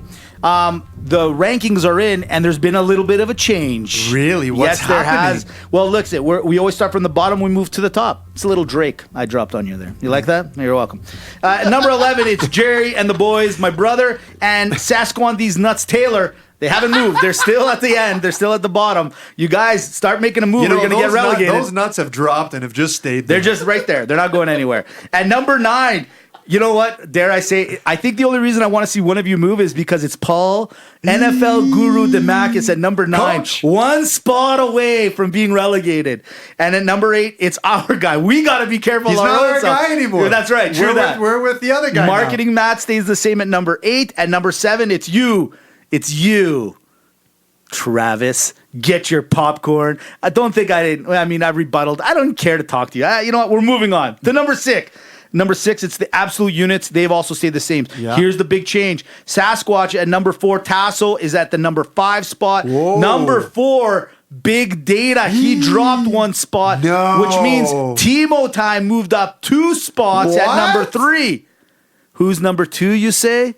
The rankings are in, and there's been a little bit of a change. Really? What's happening? There has. Well, look, we always start from the bottom, we move to the top. It's a little Drake I dropped on you there. You like that? You're welcome. Number 11, it's Jerry and the boys, my brother, and Sasquatch These Nuts Taylor. They haven't moved. They're still at the end. They're still at the bottom. You guys start making a move. We're going to get relegated. Those nuts have dropped and have just stayed there. They're just right there. They're not going anywhere. At number 9, you know what? Dare I say, I think the only reason I want to see one of you move is because it's Paul, NFL Guru DeMakis at number 9. Coach. One spot away from being relegated. And at number 8, it's our guy. We got to be careful. He's not our guy anymore. That's right. We're with the other guy Marketing now. Matt stays the same at number 8. At number 7, it's you. It's you. Travis, get your popcorn. I don't think I rebutted. I don't care to talk to you. You know what? We're moving on to number 6. Number 6, it's the absolute units. They've also stayed the same. Yeah. Here's the big change. Sasquatch at number 4. Tasso is at the number 5 spot. Whoa. Number 4, Big Data. He dropped 1 spot, which means Timo Time moved up 2 spots at number 3. Who's number 2, you say?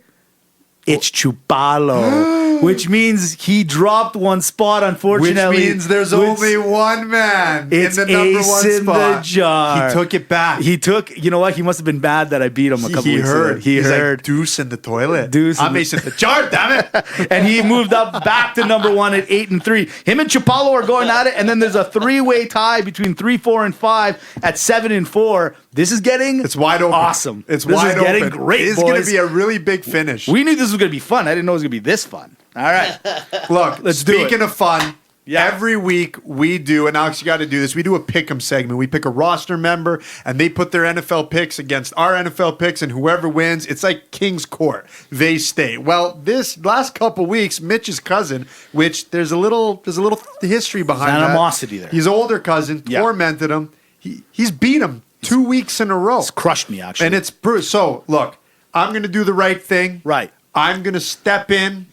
It's Chupalo, which means he dropped 1 spot, unfortunately. Which means there's only one man in the number 1 spot. In the jar. He took it back. You know what? He must have been mad that I beat him a couple weeks ago. He's heard. Like, deuce in the toilet. I'm in the jar, damn it. And he moved up back to number 1 at 8-3. Him and Chupalo are going at it, and then there's a 3-way tie between 3, 4, and 5 at 7-4. This is getting wide open. Awesome. It's wide open. Getting great, It's going to be a really big finish. We knew this was going to be fun. I didn't know it was going to be this fun. All right. Look, speaking of fun, Yeah. Every week we do, and Alex, you got to do this. We do a pick'em segment. We pick a roster member, and they put their NFL picks against our NFL picks, and whoever wins, it's like King's Court. They stay. Well, this last couple weeks, Mitch's cousin, which there's a little history behind that. Animosity there. His older cousin tormented him. He's beat him 2 weeks in a row. It's crushed me, actually. And it's so look. I'm going to do the right thing. Right. I'm going to step in.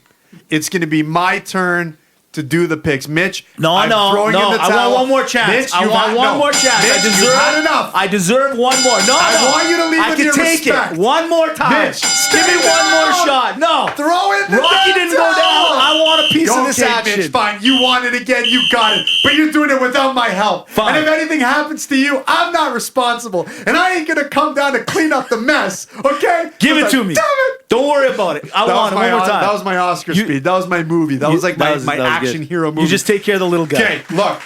It's going to be my turn to do the picks. Mitch, I'm throwing in the towel. I want one more chance. Mitch, I want one more chance. Mitch, you've had enough. I deserve one more. I want you to leave with your respect. I can take it. One more time. Mitch, give me one more shot. No. Throw it in the Rocky didn't go down. I want a piece of this action. Mitch, fine. You want it again. You got it. But you're doing it without my help. Fine. And if anything happens to you, I'm not responsible. And I ain't going to come down to clean up the mess. Okay? Give it to me. Damn it. Don't worry about it. I want it one more time. That was my Oscar speed. That was my movie. That was like my action hero movie. You just take care of the little guy. Okay, look.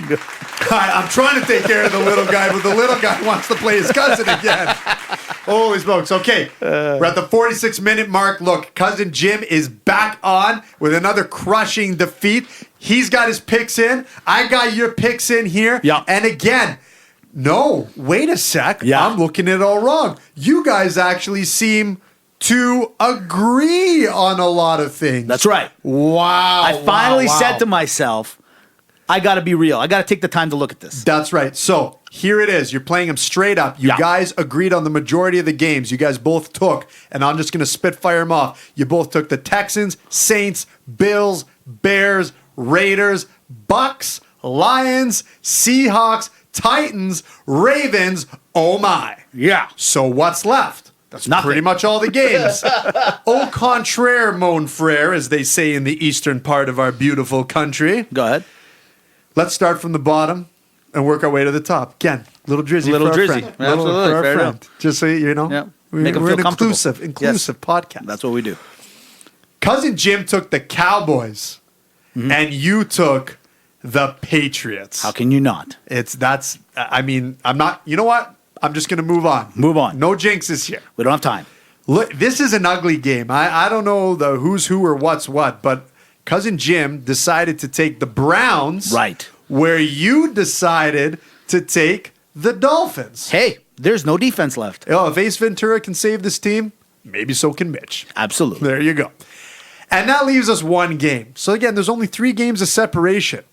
I'm trying to take care of the little guy, but the little guy wants to play his cousin again. Holy smokes. Okay, we're at the 46-minute mark. Look, cousin Jim is back on with another crushing defeat. He's got his picks in. I got your picks in here. Yeah. And again, no, wait a sec. Yeah. I'm looking at it all wrong. You guys actually seem to agree on a lot of things. That's right. Wow. I finally wow. said to myself, I got to be real. I got to take the time to look at this. That's right. So here it is. You're playing them straight up. You guys agreed on the majority of the games. You guys both took, and I'm just going to spitfire them off. You both took the Texans, Saints, Bills, Bears, Raiders, Bucks, Lions, Seahawks, Titans, Ravens. Oh my. Yeah. So what's left? That's Nothing. pretty much all the games. Au contraire, mon frere, as they say in the eastern part of our beautiful country. Go ahead. Let's start from the bottom and work our way to the top. Again, little drizzy Little for our drizzy. friend. Absolutely. Little for our Fair friend. enough. Just so you know. Yeah. We're, Make 'em we're feel an comfortable. inclusive podcast. That's what we do. Cousin Jim took the Cowboys Mm-hmm. and you took the Patriots. How can you not? I'm not, you know what? I'm just going to move on. Move on. No jinxes here. We don't have time. Look, this is an ugly game. I don't know the who's who or what's what, but Cousin Jim decided to take the Browns. Right. Where you decided to take the Dolphins. Hey, there's no defense left. Oh, if Ace Ventura can save this team, maybe so can Mitch. Absolutely. There you go. And that leaves us one game. So again, there's only 3 games of separation.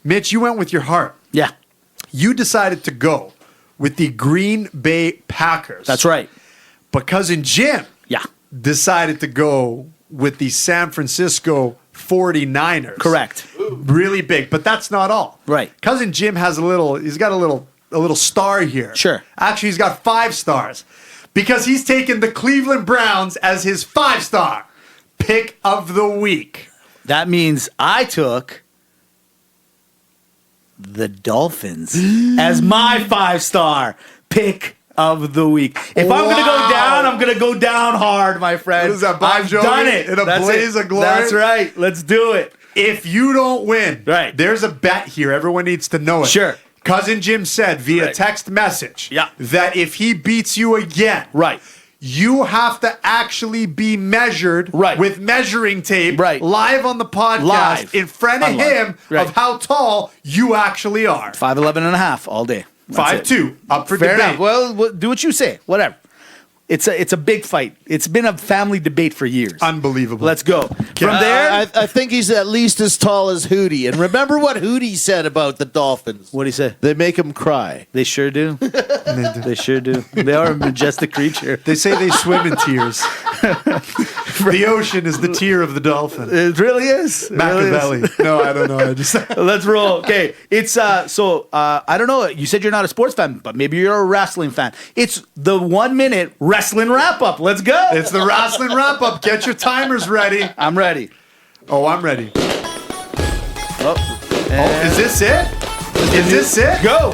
Mitch, you went with your heart. Yeah. You decided to go with the Green Bay Packers. That's right. But Cousin Jim Yeah. decided to go with the San Francisco 49ers. Correct. Really big, but that's not all. Right. Cousin Jim has he's got a little star here. Sure. Actually, he's got 5 stars because he's taken the Cleveland Browns as his 5-star pick of the week. That means I took the Dolphins as my 5-star pick of the week. If I'm going to go down, I'm going to go down hard, my friend. What is that, Bon I've Jovi done it. in a That's blaze it. of glory? That's right. Let's do it. If you don't win, Right. there's a bet here. Everyone needs to know it. Sure. Cousin Jim said via Right. text message Yeah. that if he beats you again, Right. you have to actually be measured Right. with measuring tape Right. live on the podcast Live. in front of On live. him Right. of how tall you actually are. 5'11 and a half all day. That's it. 5'2", up for Fair debate. enough. Well, do what you say. Whatever. It's a big fight. It's been a family debate for years. Unbelievable. Let's go. From there, I think he's at least as tall as Hootie. And remember what Hootie said about the Dolphins. what do you say? They make him cry. They sure do. They sure do. They are a majestic creature. They say they swim in tears. The ocean is the tear of the dolphin. It really is. It really is. Machiavelli. No, I don't know. I just Let's roll. Okay. It's I don't know. You said you're not a sports fan, but maybe you're a wrestling fan. It's the 1 minute wrestling wrap up. Let's go. It's the wrestling wrap up. Get your timers ready. I'm ready. Oh, I'm ready. Oh, Oh, is this it? Is this it? Go.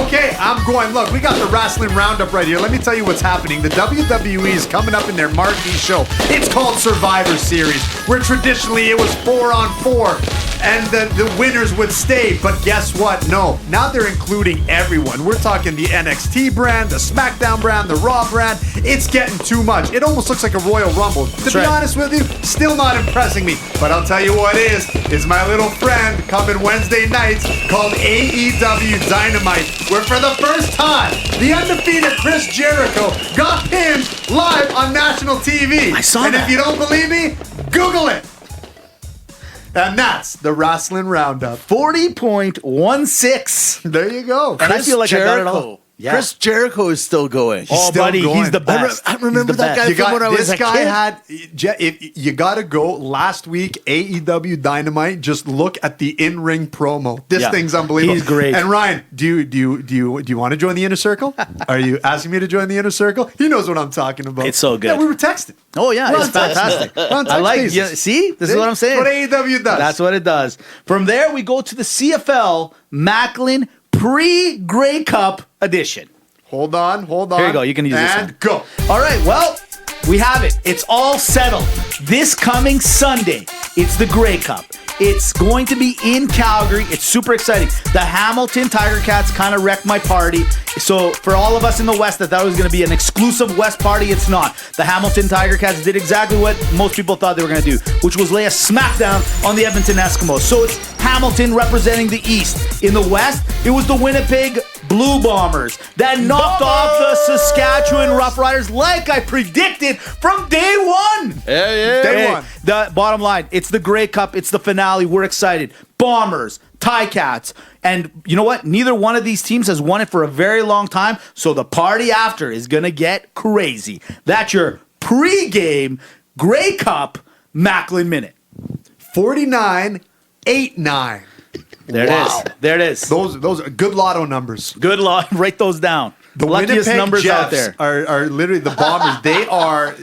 Okay, I'm going. Look, we got the wrestling roundup right here. Let me tell you what's happening. The WWE is coming up in their marquee show. It's called Survivor Series, where traditionally it was 4-on-4, and the winners would stay. But guess what? No, now they're including everyone. We're talking the NXT brand, the SmackDown brand, the Raw brand. It's getting too much. It almost looks like a Royal Rumble. To be right. honest with you, still not impressing me. But I'll tell you what is my little friend coming Wednesday nights called AEW Dynamite, where for the first time, the undefeated Chris Jericho got pinned live on national TV. I saw and that. if you don't believe me, Google it. And that's the wrestling roundup. 40.16. There you go. And I feel like I got it all. Yeah. Chris Jericho is still going. Oh, still buddy, going. he's the best. I remember He's the that best. guy from when I was this a guy kid. had. You got to go last week. AEW Dynamite. Just look at the in-ring promo. This Yeah. thing's unbelievable. He's great. And Ryan, do you want to join the inner circle? Are you asking me to join the inner circle? He knows what I'm talking about. It's so good. Yeah, we were texting. Oh yeah, We're it's on text. fantastic. We're on I text like. basis. Yeah, see, this is what I'm saying. That's what AEW does. That's what it does. From there, we go to the CFL Maclin pre-Grey Cup edition. Hold on. Here you go. You can use this and one. go. All right, well, we have it. It's all settled. This coming Sunday, it's the Grey Cup. It's going to be in Calgary. It's super exciting. The Hamilton Tiger Cats kind of wrecked my party. So for all of us in the West that was going to be an exclusive West party, it's not. The Hamilton Tiger Cats did exactly what most people thought they were going to do, which was lay a smackdown on the Edmonton Eskimos. So it's Hamilton representing the East. In the West, it was the Winnipeg Blue Bombers that knocked off the Saskatchewan Roughriders like I predicted from day one. Yeah. Day one. The bottom line, it's the Grey Cup. It's the finale. We're excited. Bombers, Ticats. And you know what? Neither one of these teams has won it for a very long time. So the party after is going to get crazy. That's your pregame Grey Cup Maclin Minute. 49-8-9. There it is. There it is. Those are good lotto numbers. Good luck. Write those down. The luckiest Winnipeg numbers Jeffs out there. are literally the Bombers. They are,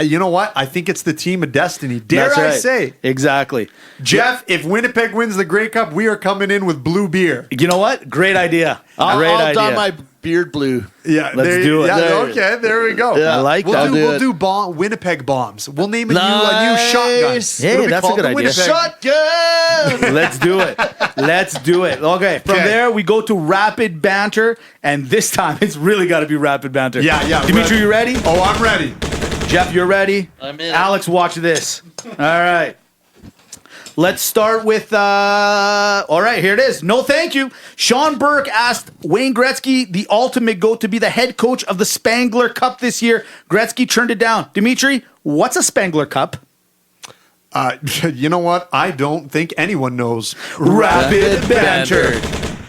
you know what? I think it's the team of destiny. Dare That's I right. say? Exactly. Jeff, if Winnipeg wins the Grey Cup, we are coming in with blue beer. You know what? Great idea. I'll idea. dye my beard blue. Yeah, Let's do it. Yeah, There. okay, there we go. Yeah. I like We'll that. do, I'll we'll do do Winnipeg bombs. We'll name a new shotgun. Nice. Hey, It'll be that's a called good the idea. Winnipeg- Shotgun. Let's do it. Let's do it. Okay. From Okay. there, we go to rapid banter. And this time, it's really got to be rapid banter. Yeah. Dimitri, you ready? Oh, I'm ready. Jeff, you're ready? I'm in. Alex, watch this. All right. Let's start with, all right, here it is. No, thank you. Sean Burke asked Wayne Gretzky, the ultimate GOAT, to be the head coach of the Spangler Cup this year. Gretzky turned it down. Dimitri, what's a Spangler Cup? You know what? I don't think anyone knows. Rapid banter.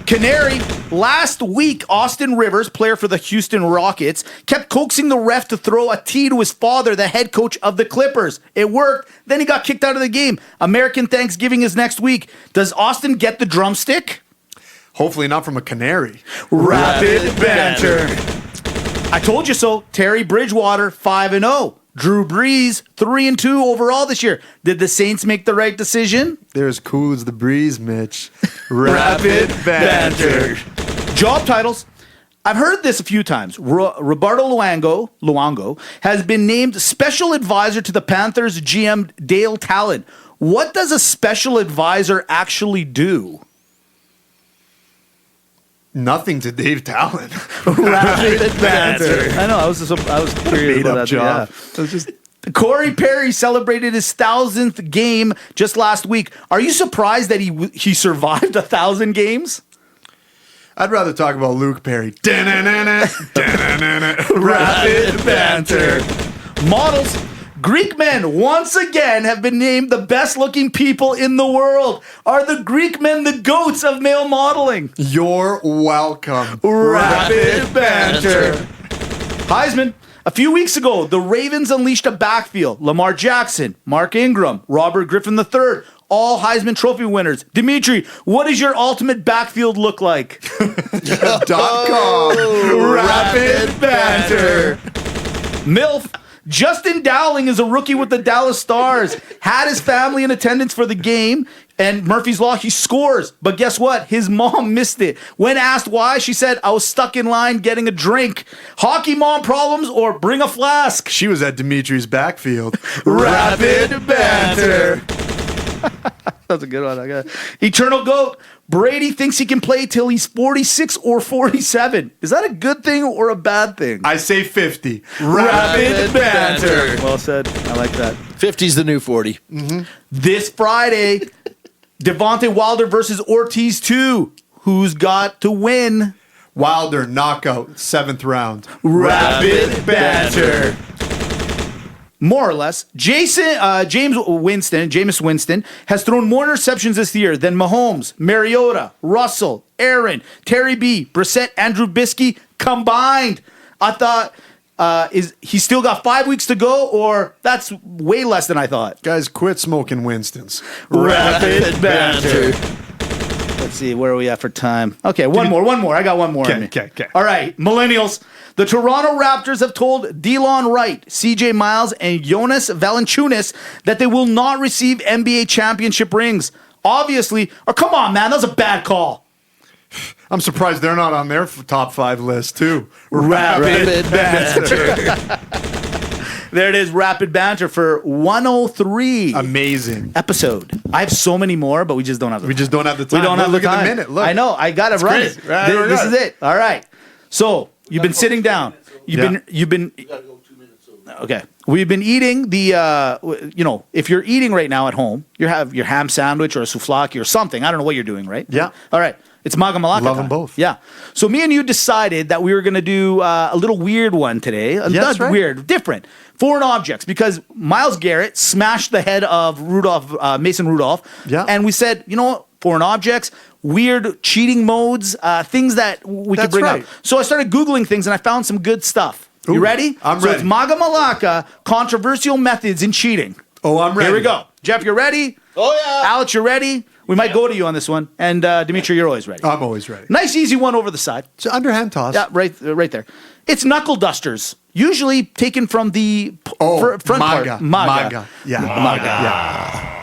Canary, last week, Austin Rivers, player for the Houston Rockets, kept coaxing the ref to throw a tee to his father, the head coach of the Clippers. It worked. Then he got kicked out of the game. American Thanksgiving is next week. Does Austin get the drumstick? Hopefully not from a canary. Rapid banter. I told you so. Terry Bridgewater, 5-0. Drew Brees, 3-2 overall this year. Did the Saints make the right decision? They're as cool as the breeze, Mitch. Rapid banter. Job titles. I've heard this a few times. Roberto Luongo has been named special advisor to the Panthers GM Dale Talon. What does a special advisor actually do? Nothing to Dave Talon. Rapid banter. I know. I was curious Made about up that. job. Yeah. It was just Corey Perry celebrated his 1,000th game just last week. Are you surprised that he survived 1,000 games? I'd rather talk about Luke Perry. Rapid banter. Models. Greek men once again have been named the best looking people in the world. Are the Greek men the goats of male modeling? You're welcome. Rapid banter. Heisman. A few weeks ago, the Ravens unleashed a backfield. Lamar Jackson, Mark Ingram, Robert Griffin III, all Heisman Trophy winners. Dimitri, what does your ultimate backfield look like? .com. Rapid banter. MILF. Justin Dowling is a rookie with the Dallas Stars. Had his family in attendance for the game, and Murphy's Law, he scores. But guess what? His mom missed it. When asked why, she said, I was stuck in line getting a drink. Hockey mom problems or bring a flask? She was at Dimitri's backfield. Rapid banter. That's a good one. I got Eternal GOAT. Brady thinks he can play till he's 46 or 47. Is that a good thing or a bad thing? I say 50. Rapid banter. Well said. I like that. 50's the new 40. This Friday, Devontae Wilder versus Ortiz 2. Who's got to win? Wilder knockout, 7th round. Rapid banter. More or less, Jameis Winston has thrown more interceptions this year than Mahomes, Mariota, Russell, Aaron, Terry B, Brissett, Andrew Biskey combined. I thought, he still got 5 weeks to go, or that's way less than I thought. Guys, quit smoking Winstons. Rapid banter. Let's see, where are we at for time? Okay, one more. I got one more. Okay. All right, millennials. The Toronto Raptors have told DeLon Wright, CJ Miles, and Jonas Valanciunas that they will not receive NBA championship rings. Obviously, or come on, man, that was a bad call. I'm surprised they're not on their top 5 list, too. Rapid banter. There it is, rapid banter for 103. Amazing. Episode. I have so many more, but we just don't have the time. We just don't have the time. We don't have Look the at time. the minute. Look. I know. I got to run crazy. it. Right, This is it. All right. So you've been sitting down. You've been. Okay. We've been eating the. If you're eating right now at home, you have your ham sandwich or a souvlaki or something. I don't know what you're doing, right? Yeah. All right. It's Maga Malaka. Love them time. both. Yeah. So me and you decided that we were going to do a little weird one today. Yeah, Not that's right. weird, different. Foreign objects, because Myles Garrett smashed the head of Mason Rudolph. Yeah. And we said, you know what? Foreign objects, weird cheating modes, things that we could That's bring right. up. So I started Googling things and I found some good stuff. You Ooh, ready? I'm so ready. it's Maga Malaka, controversial methods in cheating. Oh, I'm ready. Here we go. Jeff, you're ready? Oh, yeah. Alex, you're ready? We might go to you on this one. And Dimitri, you're always ready. I'm always ready. Nice, easy one over the side. It's an underhand toss. Yeah, right there. It's knuckle dusters, usually taken from the front Maga. part. Maga. Yeah. Maga. Yeah.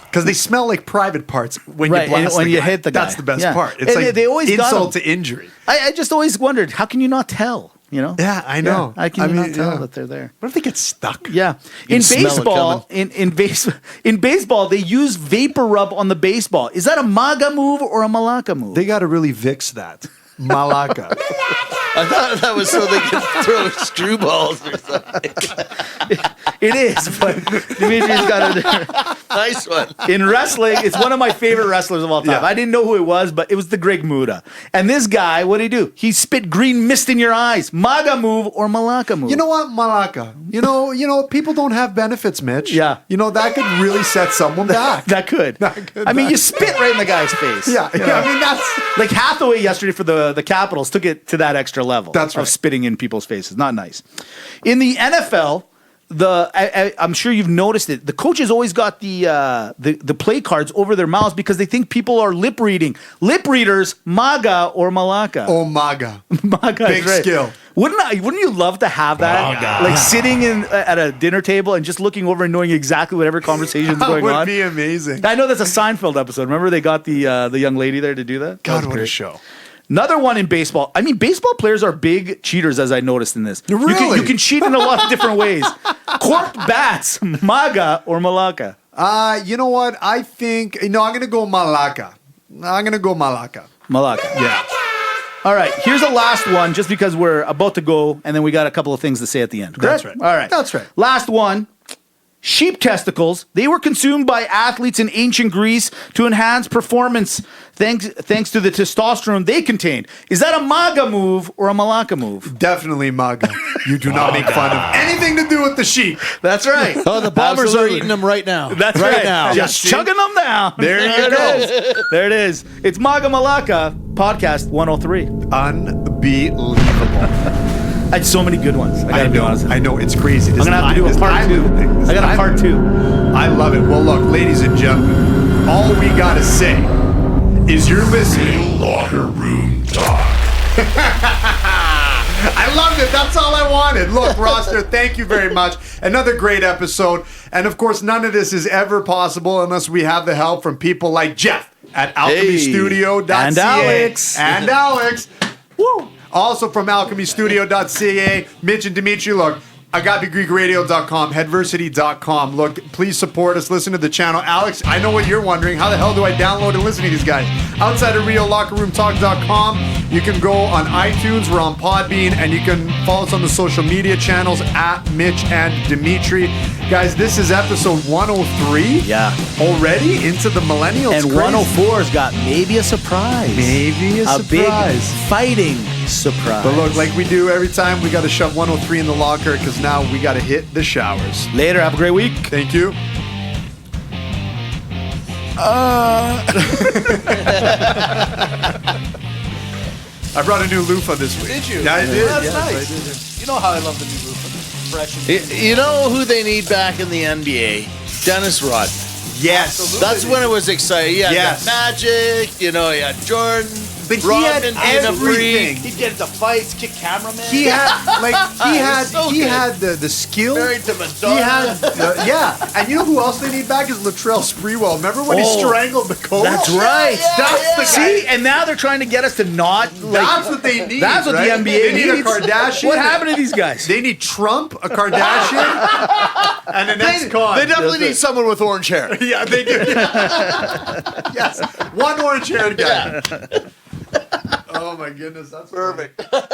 Because they smell like private parts when Right, you blast and when the you guy. hit the guy. That's the best Yeah. part. It's And like they always got insult them. to injury. I just always wondered, how can you not tell? You know? Yeah, I know. How can you not tell yeah. that they're there? What if they get stuck? Yeah. You In can smell it baseball, in baseball, they use vapor rub on the baseball. Is that a Maga move or a Malaka move? They got to really Vicks that. Malaka. I thought that was so they could throw screw balls or something. It is, but Dimitri's got it. Nice one. In wrestling, it's one of my favorite wrestlers of all time. Yeah. I didn't know who it was, but it was the Greg Muda. And this guy, what did he do? He spit green mist in your eyes. Maga move or Malaka move? You know what, Malaka? You know, people don't have benefits, Mitch. Yeah. You know, that could really set someone back. That could. I mean, you spit right in the guy's face. Yeah. You know? I mean, that's... Like Hathaway yesterday for the Capitals took it to that extra level. That's right. Of spitting in people's faces. Not nice. In the NFL, I'm sure you've noticed it. The coaches always got the play cards over their mouths because they think people are lip reading. Lip readers, Maga or Malaka. Oh, Maga. Maga Big is right. skill. Wouldn't you love to have that? Maga. Like sitting at a dinner table and just looking over and knowing exactly whatever conversation's That going would on. be amazing. I know that's a Seinfeld episode. Remember they got the young lady there to do that? That God, was what a great. show. Another one in baseball. I mean, baseball players are big cheaters, as I noticed in this. Really? You can cheat in a lot of different ways. Corked bats, Maga or Malaka? You know what? I think... No, I'm going to go Malaka. Malaka. Malaka. Yeah. All right, here's the last one, just because we're about to go, and then we got a couple of things to say at the end. That's Correct? right. All right. That's right. Last one. Sheep testicles, they were consumed by athletes in ancient Greece to enhance performance thanks to the testosterone they contained. Is that a Maga move or a Malaka move? Definitely Maga. You do not make fun of anything to do with the sheep. That's right. Oh, the Bombers Absolutely. are eating them right now. That's right right. now. Just Yeah, chugging them down. There you it go. is. There it is. It's Maga Malaka, podcast 103. Unbelievable. I had so many good ones. I gotta be honest. I know. It's crazy. I'm gonna have to do a part two. I got a part two. I love it. Well, look, ladies and gentlemen, all we gotta say is you're listening. Locker room talk. I loved it. That's all I wanted. Look, roster, thank you very much. Another great episode. And of course, none of this is ever possible unless we have the help from people like Jeff at alchemystudio.ca. And Alex. And Alex. Woo. Also from alchemystudio.ca, Mitch and Dimitri. Look, AgapeGreekRadio.com, Headversity.com. Look, please support us. Listen to the channel. Alex, I know what you're wondering. How the hell do I download and listen to these guys? Outside of Rio, LockerRoomTalk.com. You can go on iTunes. We're on Podbean. And you can follow us on the social media channels at Mitch and Dimitri. Guys, this is episode 103. Yeah. Already into the millennials. And Crazy. 104's got maybe a surprise. Maybe a surprise. big fighting surprise. But look, like we do every time, we got to shove 103 in the locker because now we got to hit the showers. Later. Have a great week. Thank you. I brought a new loofah this week. Did you? Yeah, I did. That's Yes, nice. I did. You know how I love the new roof. Fresh. You know who they need back in the NBA? Dennis Rodman. Yes. That's when it was exciting. Yeah, Yes. Magic, you had Jordan. But he Rodman had being a everything. freak. He'd get into fights, kick cameramen. He had so he good. had the skill. Married to He Madonna. had yeah. And you know who else they need back is Latrell Sprewell. Remember when he Oh, strangled the coach? That's right. yeah, that's yeah. the See, and now they're trying to get us to not like. That's what they need. That's what right? the NBA They need a needs. Kardashian. What happened to these guys? They need Trump, a Kardashian, and an ex-con. They definitely need someone with orange hair. Yeah, they do. Yes, one orange-haired guy. Oh my goodness, that's Perfect. funny.